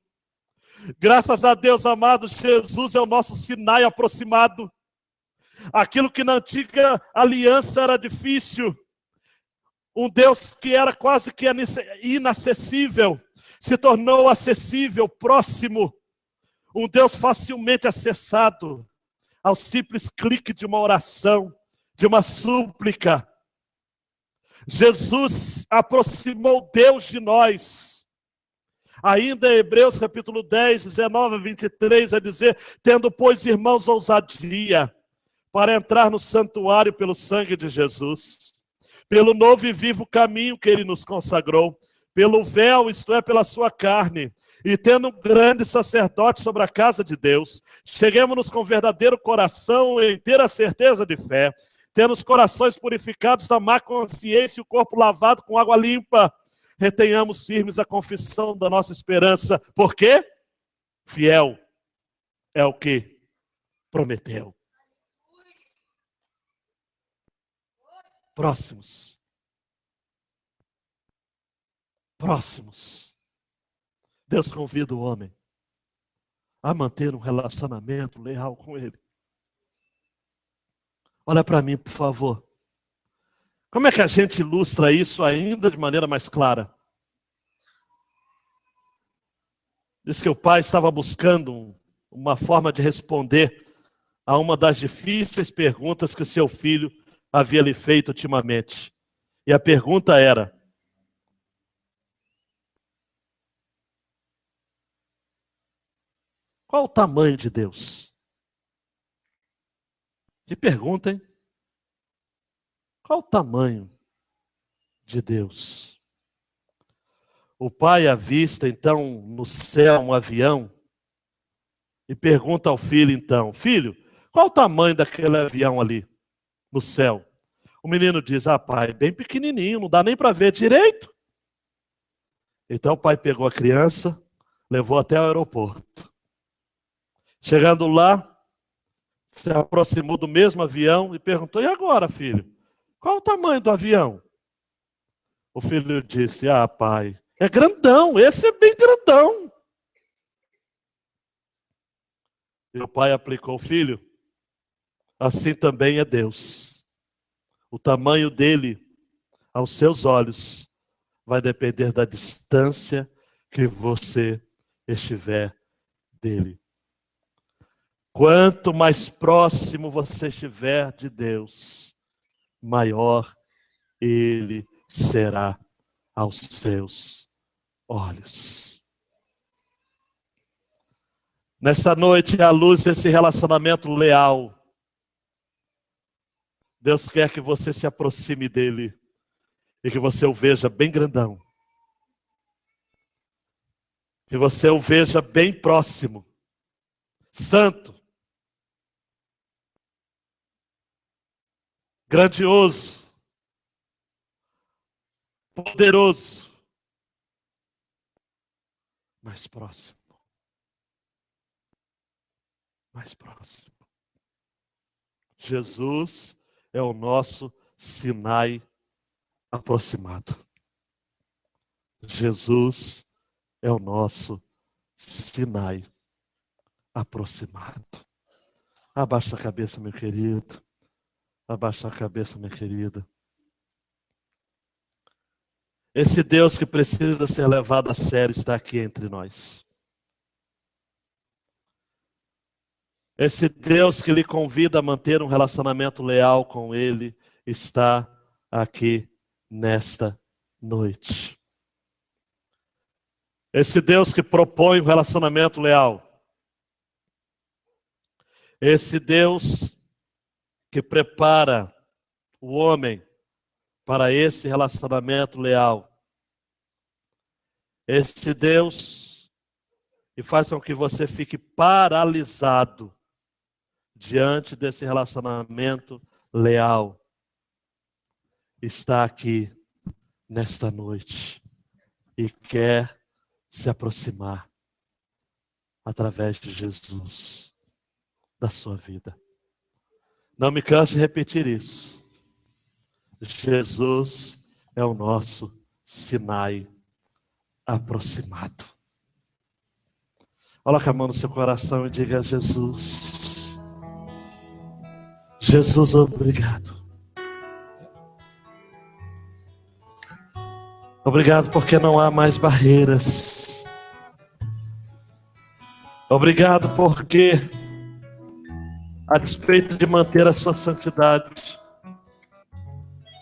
Graças a Deus, amados, Jesus é o nosso Sinai aproximado. Aquilo que na antiga aliança era difícil, um Deus que era quase que inacessível, se tornou acessível, próximo. Um Deus facilmente acessado ao simples clique de uma oração, de uma súplica. Jesus aproximou Deus de nós. Ainda em Hebreus capítulo 10, 19 a 23, a dizer: tendo, pois, irmãos, ousadia para entrar no santuário pelo sangue de Jesus, pelo novo e vivo caminho que ele nos consagrou, pelo véu, isto é, pela sua carne, e tendo um grande sacerdote sobre a casa de Deus, cheguemos-nos com verdadeiro coração e inteira certeza de fé, tendo os corações purificados da má consciência e o corpo lavado com água limpa, retenhamos firmes a confissão da nossa esperança, porque fiel é o que prometeu. Próximos. Deus convida o homem a manter um relacionamento leal com Ele. Olha para mim, por favor. Como é que a gente ilustra isso ainda de maneira mais clara? Diz que o pai estava buscando uma forma de responder a uma das difíceis perguntas que seu filho havia lhe feito ultimamente. E a pergunta era: qual o tamanho de Deus? Que pergunta, hein? Qual o tamanho de Deus? O pai avista, então, no céu um avião e pergunta ao filho, então: filho, qual o tamanho daquele avião ali no céu? O menino diz: pai, bem pequenininho, não dá nem para ver direito. Então o pai pegou a criança, levou até o aeroporto. Chegando lá, se aproximou do mesmo avião e perguntou: e agora, filho? Qual o tamanho do avião? O filho disse: ah, pai, é grandão, esse é bem grandão. E o pai aplicou: filho, assim também é Deus. O tamanho dele, aos seus olhos, vai depender da distância que você estiver dele. Quanto mais próximo você estiver de Deus, maior ele será aos seus olhos. Nessa noite, à luz desse relacionamento leal, Deus quer que você se aproxime dele e que você o veja bem grandão. Que você o veja bem próximo, santo, grandioso, poderoso, mais próximo. Mais próximo. Jesus é o nosso Sinai aproximado. Jesus é o nosso Sinai aproximado. Abaixa a cabeça, meu querido. Abaixa a cabeça, minha querida. Esse Deus que precisa ser levado a sério está aqui entre nós. Esse Deus que lhe convida a manter um relacionamento leal com Ele está aqui nesta noite. Esse Deus que propõe um relacionamento leal. Esse Deus que prepara o homem para esse relacionamento leal. Esse Deus que faz com que você fique paralisado diante desse relacionamento leal, está aqui nesta noite e quer se aproximar através de Jesus da sua vida. Não me canso de repetir isso. Jesus é o nosso Sinai aproximado. Coloque a mão no seu coração e diga: Jesus, Jesus, obrigado. Obrigado porque não há mais barreiras. Obrigado porque, a despeito de manter a sua santidade,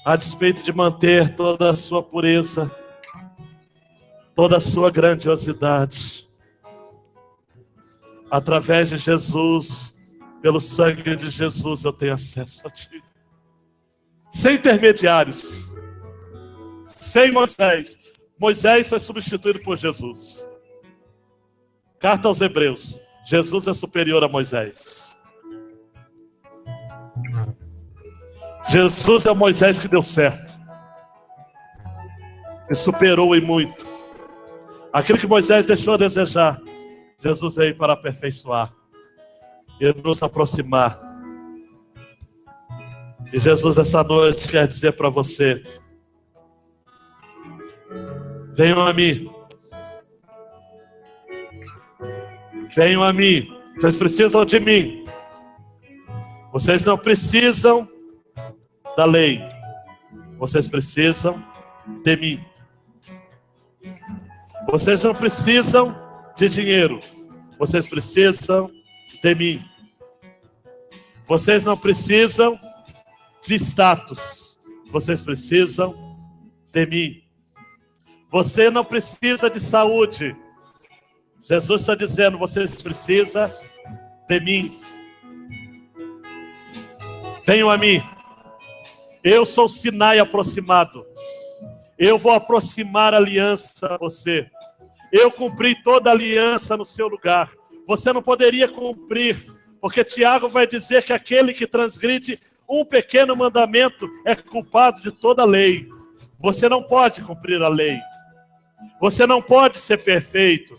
a despeito de manter toda a sua pureza, toda a sua grandiosidade, através de Jesus, pelo sangue de Jesus, eu tenho acesso a Ti. Sem intermediários, sem Moisés. Moisés foi substituído por Jesus. Carta aos Hebreus: Jesus é superior a Moisés. Jesus é o Moisés que deu certo e superou em muito aquilo que Moisés deixou a desejar. Jesus veio para aperfeiçoar e nos aproximar. E Jesus nessa noite quer dizer para você: venham a mim. Venham a mim. Vocês precisam de mim. Vocês não precisam da lei. Vocês precisam de mim. Vocês não precisam de dinheiro. Vocês precisam de mim. Vocês não precisam de status. Vocês precisam de mim. Você não precisa de saúde. Jesus está dizendo: vocês precisam de mim. Venham a mim. Eu sou o Sinai aproximado. Eu vou aproximar a aliança a você. Eu cumpri toda a aliança no seu lugar. Você não poderia cumprir, porque Tiago vai dizer que aquele que transgride um pequeno mandamento é culpado de toda a lei. Você não pode cumprir a lei. Você não pode ser perfeito.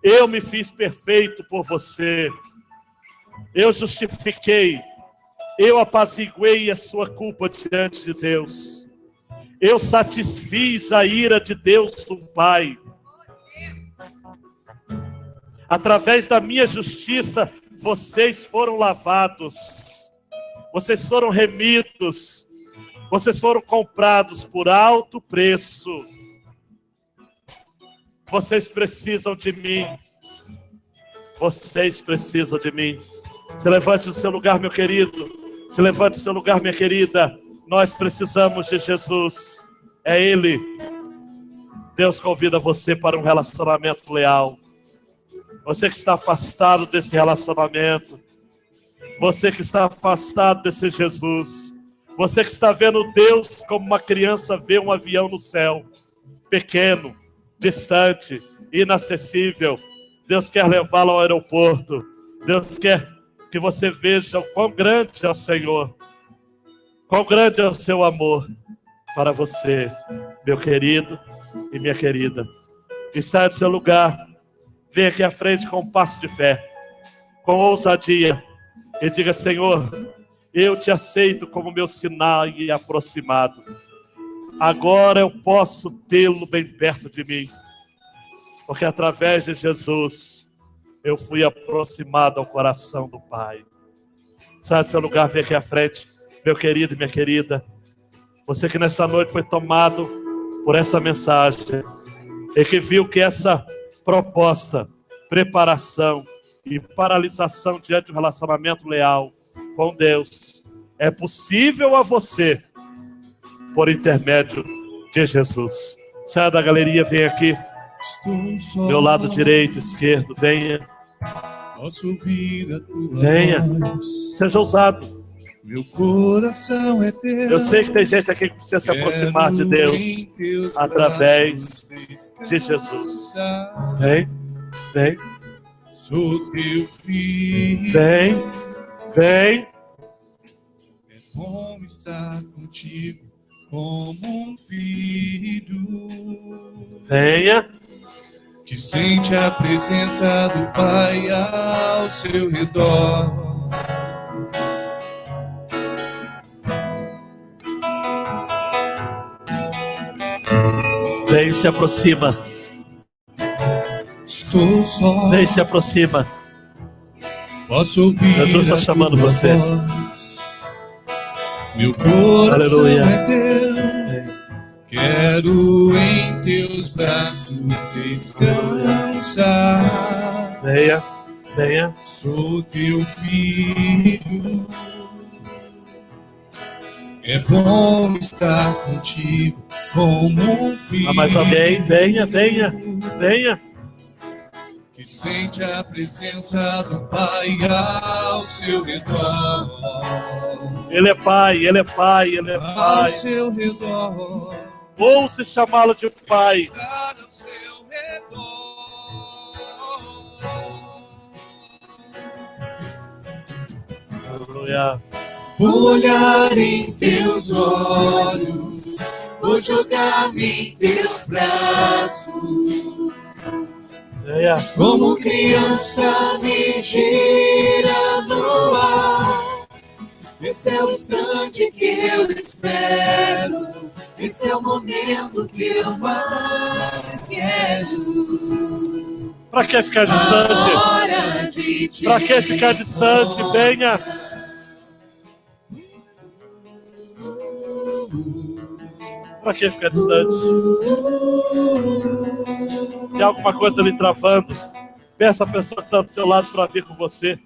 Eu me fiz perfeito por você. Eu justifiquei. Eu apaziguei a sua culpa diante de Deus. Eu satisfiz a ira de Deus, o Pai. Através da minha justiça, vocês foram lavados. Vocês foram remidos. Vocês foram comprados por alto preço. Vocês precisam de mim. Vocês precisam de mim. Se levante do seu lugar, meu querido. Se levante do seu lugar, minha querida. Nós precisamos de Jesus. É Ele. Deus convida você para um relacionamento leal. Você que está afastado desse relacionamento. Você que está afastado desse Jesus. Você que está vendo Deus como uma criança vê um avião no céu. Pequeno, distante, inacessível. Deus quer levá-lo ao aeroporto. Deus quer que você veja o quão grande é o Senhor. Quão grande é o seu amor para você, meu querido e minha querida. E saia do seu lugar. Venha aqui à frente com um passo de fé. Com ousadia. E diga: Senhor, eu te aceito como meu sinal e aproximado. Agora eu posso tê-lo bem perto de mim. Porque através de Jesus, eu fui aproximado ao coração do Pai. Sai do seu lugar, vem aqui à frente. Meu querido e minha querida. Você que nessa noite foi tomado por essa mensagem. E que viu que essa proposta, preparação e paralisação diante do relacionamento leal com Deus é possível a você por intermédio de Jesus. Saia da galeria, vem aqui. Meu lado direito, esquerdo, venha. Venha. Seja ousado. Meu coração é teu. Eu sei que tem gente aqui que precisa se aproximar de Deus através de Jesus. Vem, vem. Sou teu filho. Vem, vem. É bom estar contigo como um filho. Venha. Que sente a presença do Pai ao seu redor. Vem, se aproxima. Estou só. Vem, se aproxima. Posso ouvir. Jesus está chamando você. Voz. Meu coração Aleluia. é teu. Quero em teus braços descansar. Venha, venha. Sou teu filho. É bom estar contigo como um filho. Há mais alguém? Venha, venha, venha. Que sente a presença do Pai ao seu redor. Ele é Pai, Ele é Pai, Ele é Ao Pai. seu redor. Ouça chamá-lo de Pai. Estar ao seu redor. Aleluia. Vou olhar em teus olhos, vou jogar-me em teus braços. Venha. Como criança me gira no ar. Esse é o instante que eu espero. Esse é o momento que eu mais quero. Para que ficar distante? Para que ficar distante? Venha. Para que ficar distante? Se há alguma coisa lhe travando, peça a pessoa que está do seu lado para vir com você.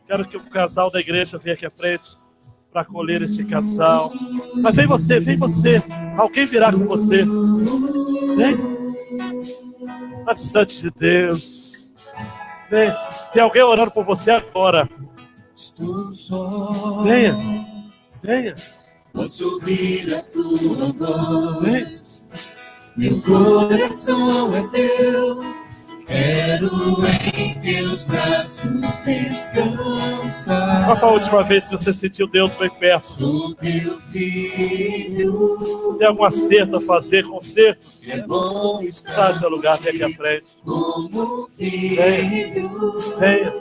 Quero que o casal da igreja venha aqui à frente para acolher este casal. Mas vem você, vem você. Alguém virá com você. Vem. Está distante de Deus. Vem. Tem alguém orando por você agora. Estou só. Venha. Venha. Posso ouvir a sua voz. Meu coração é teu. Quero em teus braços descansar. Qual foi a última vez que você sentiu Deus bem perto? Sou teu filho. Tem algum acerto a fazer, conserto? É bom estar Sai do seu lugar, vem aqui à frente. como filho. Venha.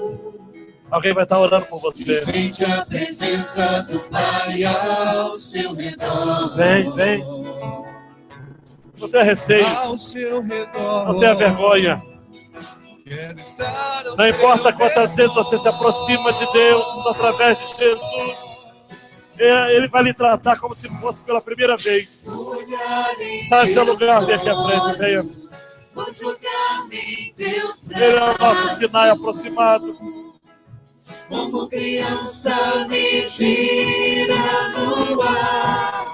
Alguém vai estar orando por você. Sente a presença do Pai ao seu redor. Vem. Não tenha receio. Ao seu redor. Não tenha vergonha. Quero estar ao Não importa seu quantas vezes você se aproxima de Deus através de Jesus, Ele vai lhe tratar como se fosse pela primeira vez. Sai do seu lugar, vem aqui à frente, venha. Ele é o nosso Sinai aproximado. Como criança me gira no ar.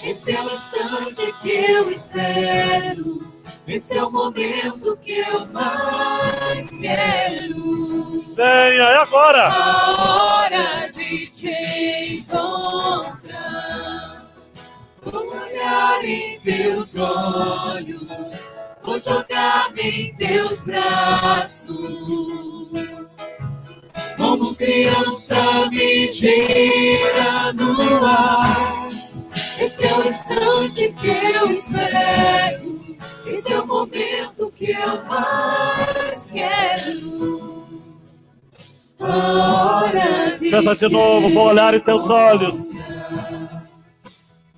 Esse é o instante que eu espero. Esse é o momento que eu mais quero. Venha, é agora! A hora de te encontrar. Vou olhar em teus olhos. Vou jogar-me em teus braços. Como criança me gira no ar. Esse é o instante que eu espero. Esse é o momento que eu mais quero. A hora de Canta de novo, vou olhar em teus olhos.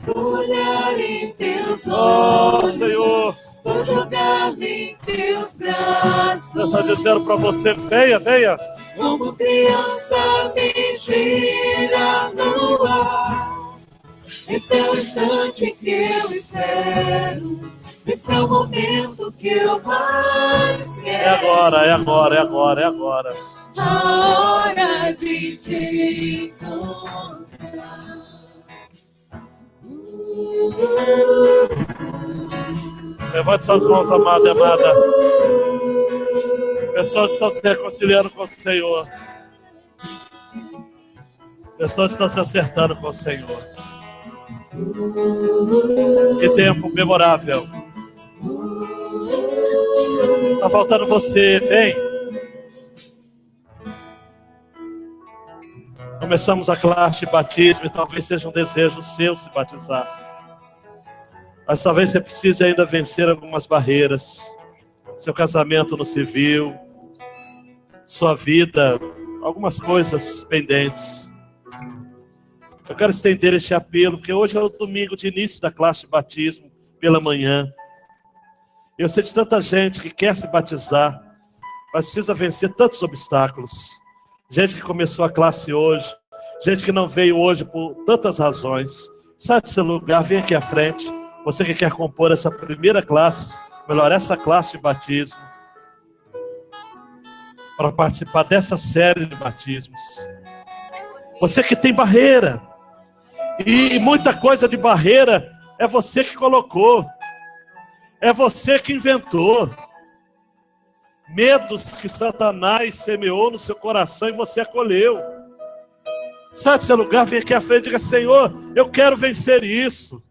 Vou olhar em teus Oh, olhos. Senhor. Vou jogar-me em teus braços. Deus está dizendo para você, venha. Como criança me gira no ar. Esse é o instante que eu espero. Esse é o momento que eu mais quero. É agora. A hora de te encontrar. Levante suas mãos, amado e amada. Pessoas estão se reconciliando com o Senhor. Pessoas estão se acertando com o Senhor. Que tempo memorável. Está faltando você, vem. Começamos a classe de batismo e talvez seja um desejo seu se batizar. Mas talvez você precise ainda vencer algumas barreiras. Seu casamento no civil, sua vida, algumas coisas pendentes. Eu quero estender este apelo, porque hoje é o domingo de início da classe de batismo, pela manhã. Eu sei de tanta gente que quer se batizar, mas precisa vencer tantos obstáculos. Gente que começou a classe hoje, gente que não veio hoje por tantas razões. Sai do seu lugar, vem aqui à frente. Você que quer compor essa primeira classe, melhor, essa classe de batismo, para participar dessa série de batismos. Você que tem barreira, e muita coisa de barreira é você que colocou, é você que inventou. Medos que Satanás semeou no seu coração e você acolheu. Sai do seu lugar, vem aqui à frente e diga: Senhor, eu quero vencer isso.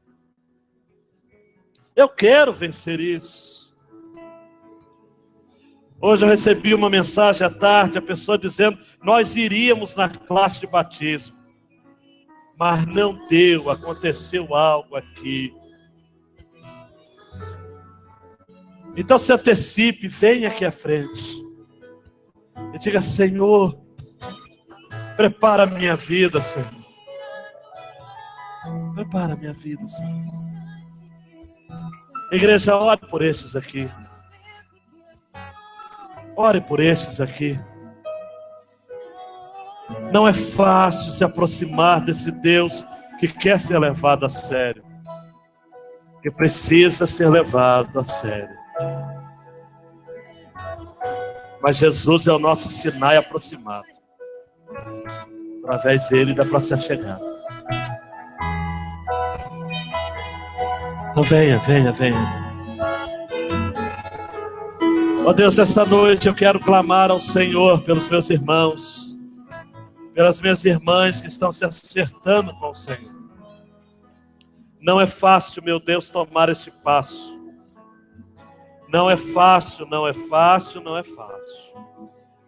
Eu quero vencer isso. Hoje eu recebi uma mensagem à tarde, a pessoa dizendo: nós iríamos na classe de batismo, mas não deu, aconteceu algo aqui. Então se antecipe, venha aqui à frente e diga: Senhor, prepara a minha vida, Senhor. Prepara a minha vida, Senhor. Igreja, ore por estes aqui. Ore por estes aqui. Não é fácil se aproximar desse Deus que quer ser levado a sério, que precisa ser levado a sério. Mas Jesus é o nosso Sinai aproximado. Através dele dá para se achegar. Então venha. Ó Deus, nesta noite eu quero clamar ao Senhor pelos meus irmãos, pelas minhas irmãs que estão se acertando com o Senhor. Não é fácil, meu Deus, tomar este passo. Não é fácil, não é fácil, não é fácil.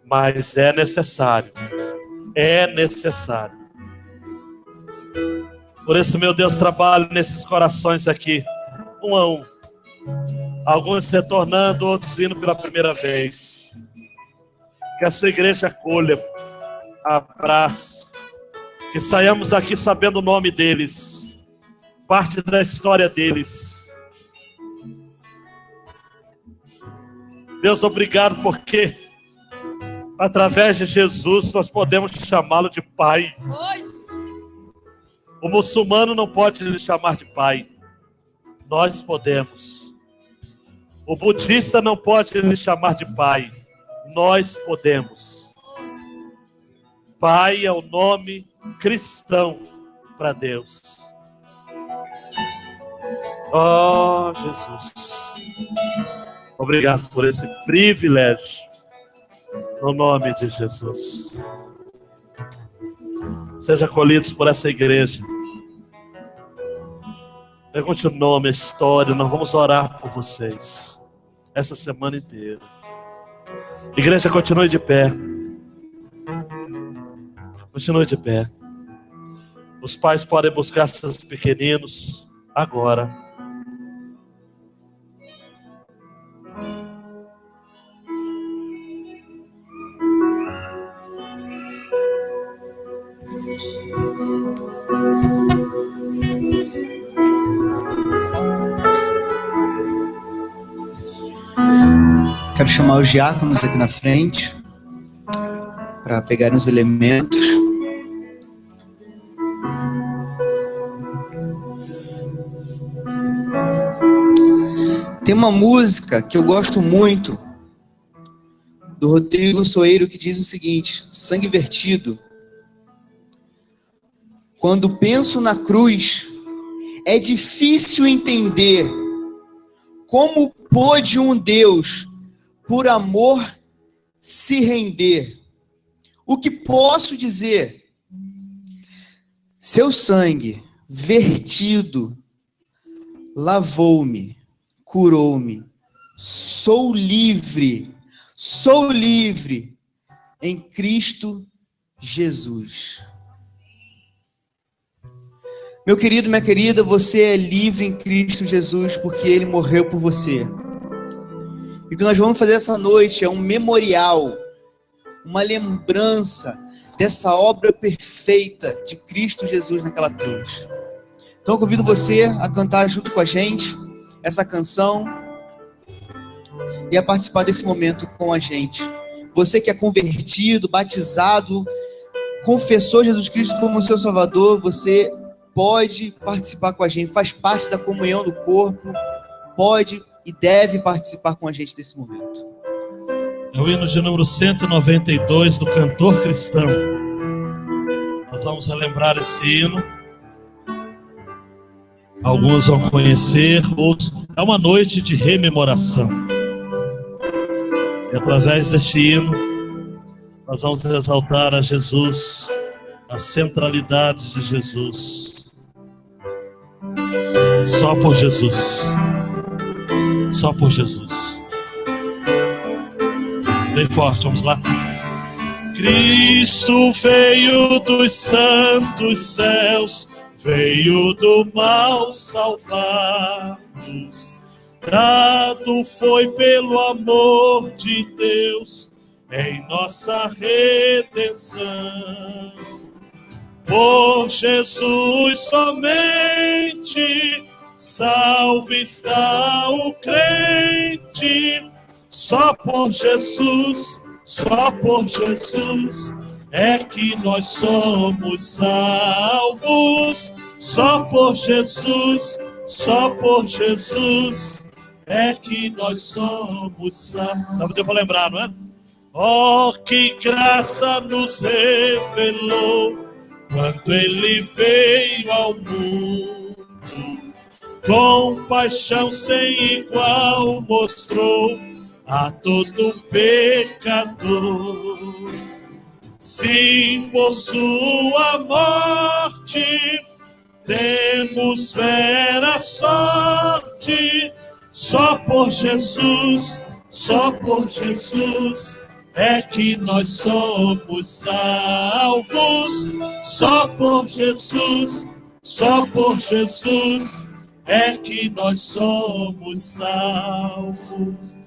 Mas é necessário. É necessário. Por isso, meu Deus, trabalha nesses corações aqui, um a um. Alguns retornando, outros vindo pela primeira vez. Que a sua igreja acolha, abrace. Que saiamos aqui sabendo o nome deles, parte da história deles. Deus, obrigado porque através de Jesus nós podemos chamá-lo de Pai. O muçulmano não pode lhe chamar de Pai. Nós podemos. O budista não pode lhe chamar de Pai. Nós podemos. Pai é o nome cristão para Deus. Oh, Jesus. Obrigado por esse privilégio. No nome de Jesus. Sejam acolhidos por essa igreja. Pergunte o nome, a história. Nós vamos orar por vocês essa semana inteira. Igreja, continue de pé. Continue de pé. Os pais podem buscar seus pequeninos agora. Quero chamar os diáconos aqui na frente para pegarem os elementos. Tem uma música que eu gosto muito do Rodrigo Soeiro que diz o seguinte: sangue vertido. Quando penso na cruz, é difícil entender como pôde um Deus, por amor, se render. O que posso dizer? Seu sangue vertido lavou-me, curou-me. Sou livre em Cristo Jesus. Meu querido, minha querida, você é livre em Cristo Jesus porque Ele morreu por você. E o que nós vamos fazer essa noite é um memorial, uma lembrança dessa obra perfeita de Cristo Jesus naquela cruz. Então eu convido você a cantar junto com a gente essa canção e a participar desse momento com a gente. Você que é convertido, batizado, confessou Jesus Cristo como seu Salvador, você pode participar com a gente, faz parte da comunhão do corpo, pode e deve participar com a gente desse momento. É o hino de número 192 do Cantor Cristão. Nós vamos relembrar esse hino. Alguns vão conhecer, outros. É uma noite de rememoração. E através deste hino, nós vamos exaltar a Jesus, a centralidade de Jesus. Só por Jesus. Só por Jesus. Bem forte, vamos lá. Cristo veio dos santos céus, veio do mal salvar-nos. Dado foi pelo amor de Deus em nossa redenção. Por Jesus somente salvo está o crente. Só por Jesus é que nós somos salvos. Só por Jesus é que nós somos salvos. Dá para lembrar, não é? Oh, que graça nos revelou quando Ele veio ao mundo. Com paixão sem igual mostrou a todo pecador. Sim, por sua morte temos vera sorte. Só por Jesus, só por Jesus é que nós somos salvos. Só por Jesus, só por Jesus é que nós somos salvos.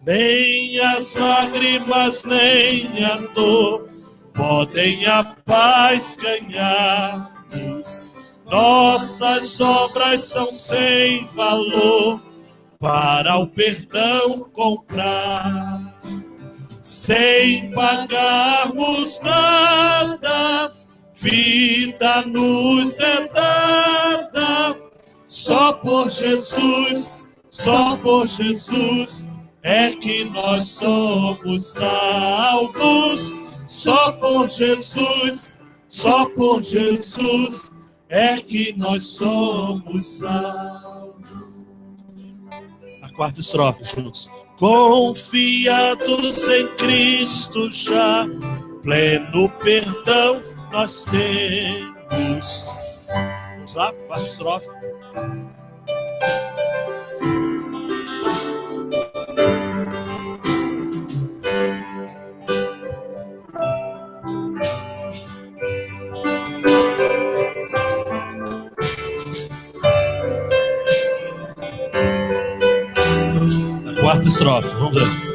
Nem as lágrimas, nem a dor podem a paz ganhar. Nossas obras são sem valor para o perdão comprar. Sem pagarmos nada, vida nos é dada. Só por Jesus, só por Jesus é que nós somos salvos. Só por Jesus, só por Jesus é que nós somos salvos. A quarta estrofe, juntos. Confiados em Cristo já, pleno perdão nós temos. Vamos lá, quarta estrofe. Quarta estrofe, vamos ver.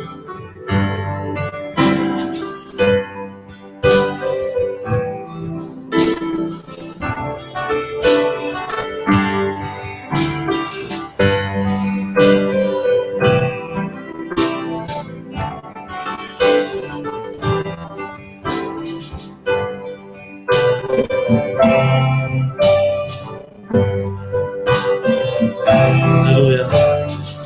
Aleluia.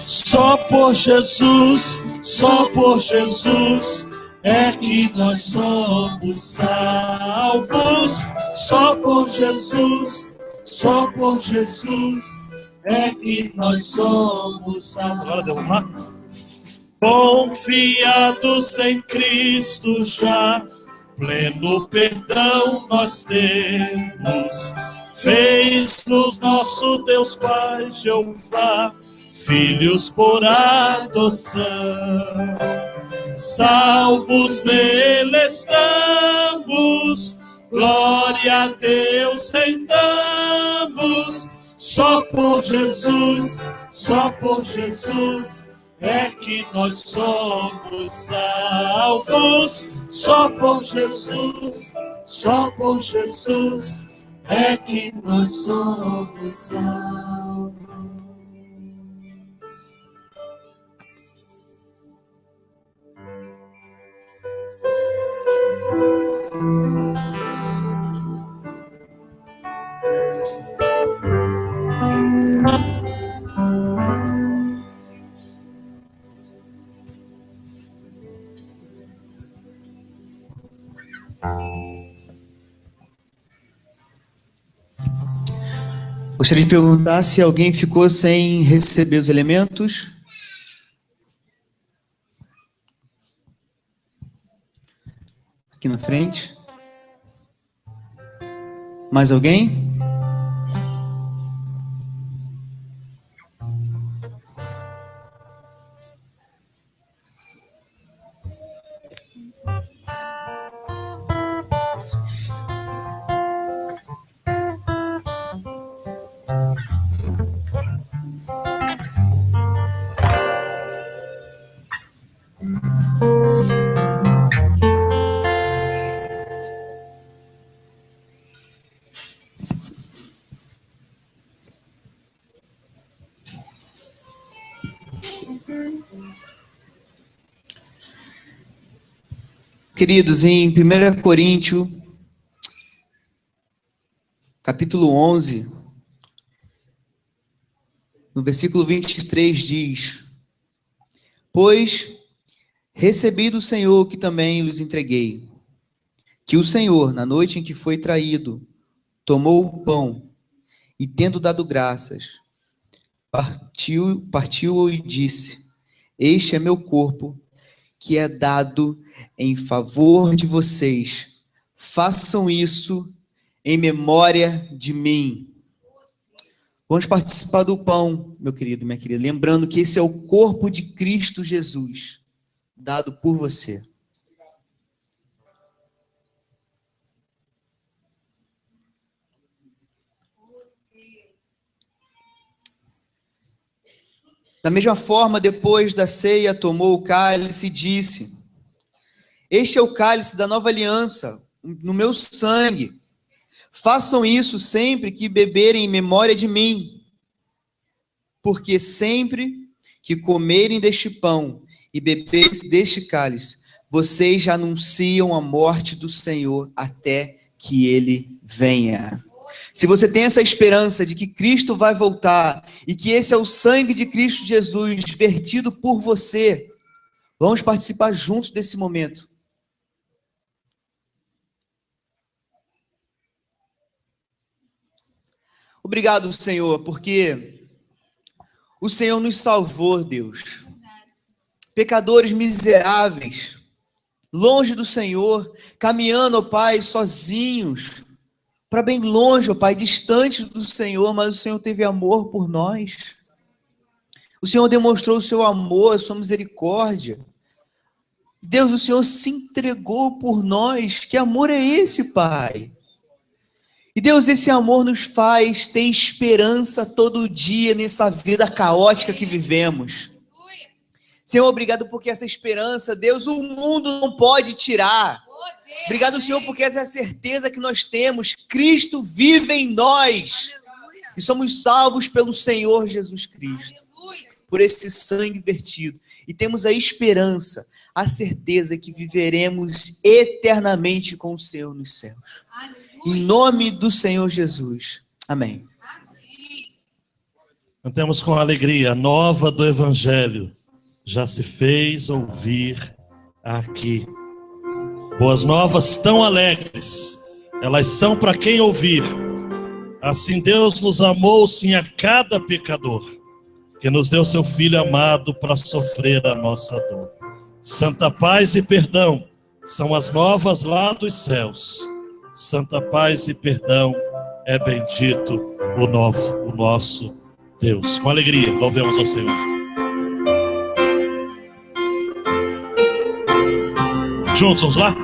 Só por Jesus, só por Jesus é que nós somos salvos. Só por Jesus, só por Jesus é que nós somos salvos. Agora vamos lá. Confiados em Cristo já, pleno perdão nós temos. Fez-nos nosso Deus Pai Jeová, filhos por adoção. Salvos nele estamos, glória a Deus rendamos. Só por Jesus, só por Jesus é que nós somos salvos. Só por Jesus, só por Jesus é que nós somos salvos. Gostaria de perguntar se alguém ficou sem receber os elementos. Aqui na frente. Mais alguém? Queridos, em 1 Coríntios, capítulo 11, no versículo 23 diz: Pois recebi do Senhor que também lhes entreguei, que o Senhor, na noite em que foi traído, tomou o pão e, tendo dado graças, partiu e disse: Este é meu corpo, que é dado em favor de vocês. Façam isso em memória de mim. Vamos participar do pão, meu querido, minha querida, lembrando que esse é o corpo de Cristo Jesus, dado por você. Da mesma forma, depois da ceia, tomou o cálice e disse: este é o cálice da nova aliança, no meu sangue. Façam isso sempre que beberem em memória de mim. Porque sempre que comerem deste pão e beberem deste cálice, vocês já anunciam a morte do Senhor até que ele venha. Se você tem essa esperança de que Cristo vai voltar e que esse é o sangue de Cristo Jesus vertido por você, vamos participar juntos desse momento. Obrigado, Senhor, porque o Senhor nos salvou, Deus. Pecadores miseráveis, longe do Senhor, caminhando, ó Pai, sozinhos, para bem longe, ó Pai, distante do Senhor, mas o Senhor teve amor por nós. O Senhor demonstrou o seu amor, a sua misericórdia. Deus, o Senhor se entregou por nós. Que amor é esse, Pai? E Deus, esse amor nos faz ter esperança todo dia nessa vida caótica que vivemos. Senhor, obrigado porque essa esperança, Deus, o mundo não pode tirar. Obrigado, Senhor, porque essa é a certeza que nós temos. Cristo vive em nós. E somos salvos pelo Senhor Jesus Cristo. Por esse sangue vertido. E temos a esperança, a certeza que viveremos eternamente com o Senhor nos céus. Em nome do Senhor Jesus. Amém. Cantemos com alegria. A nova do Evangelho já se fez ouvir aqui. Boas novas tão alegres, elas são para quem ouvir. Assim Deus nos amou sim a cada pecador, que nos deu seu Filho amado para sofrer a nossa dor. Santa paz e perdão são as novas lá dos céus. Santa paz e perdão é bendito o nosso Deus. Com alegria, louvemos ao Senhor. Juntos, vamos lá?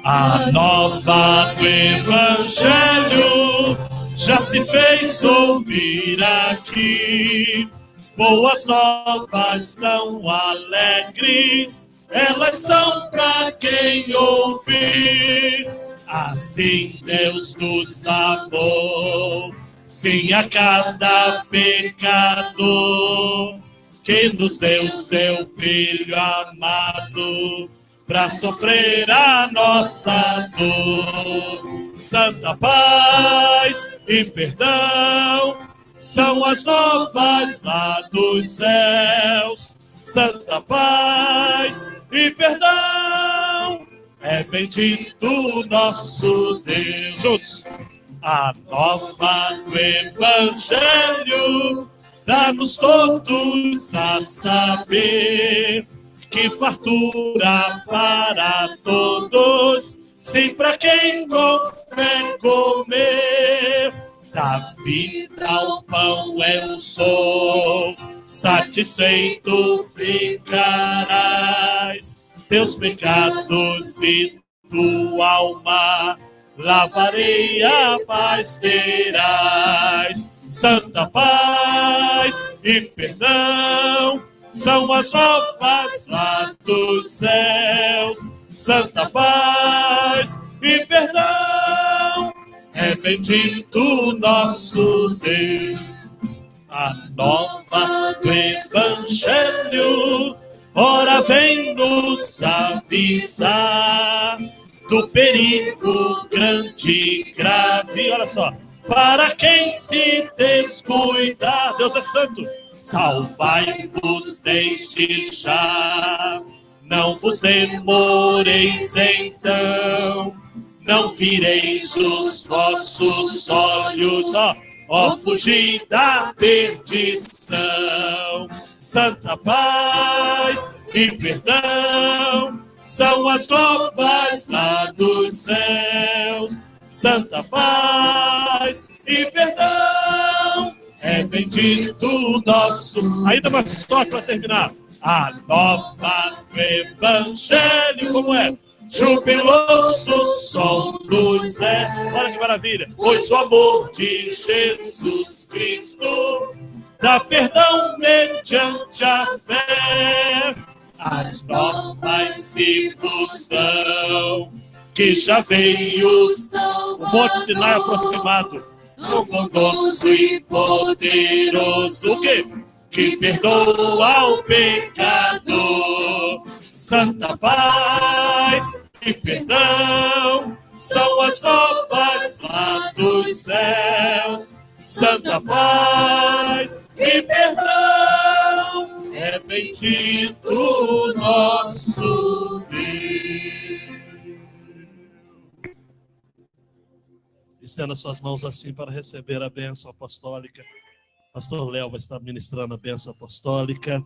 A nova do Evangelho já se fez ouvir aqui. Boas novas tão alegres, elas são para quem ouvir. Assim Deus nos amou, sim, a cada pecador, que nos deu seu Filho amado, para sofrer a nossa dor. Santa paz e perdão são as novas lá dos céus. Santa paz e perdão é bendito o nosso Deus. Juntos. A nova do Evangelho dá-nos todos a saber que fartura para todos, sim, para quem com fé comer. Da vida o pão é o sol, satisfeito ficarás. Teus pecados e tua alma lavarei, a paz terás. Santa paz e perdão são as novas lá dos céus. Santa paz e perdão é bendito o nosso Deus. A nova do Evangelho ora vem nos avisar do perigo grande e grave. Olha só, para quem se descuidar, Deus é santo, salvai-vos desde já. Não vos demoreis então, não vireis os vossos olhos, ó, fugir da perdição. Santa paz e perdão são as novas lá dos céus. Santa paz e perdão é bendito o nosso. Ainda mais toque para terminar. A nova do Evangelho, como é? Jubiloso som do céu. Olha que maravilha. Pois o amor de Jesus Cristo dá perdão mediante a fé. As novas circunstâncias que já veio o Monte Sinai aproximado, no bondoso e poderoso, o quê? Que perdoa o pecador. Santa paz e perdão são as novas lá dos céus. Santa paz e perdão é bendito o nosso Deus. Estenda suas mãos assim para receber a bênção apostólica. Pastor Léo vai estar ministrando a bênção apostólica.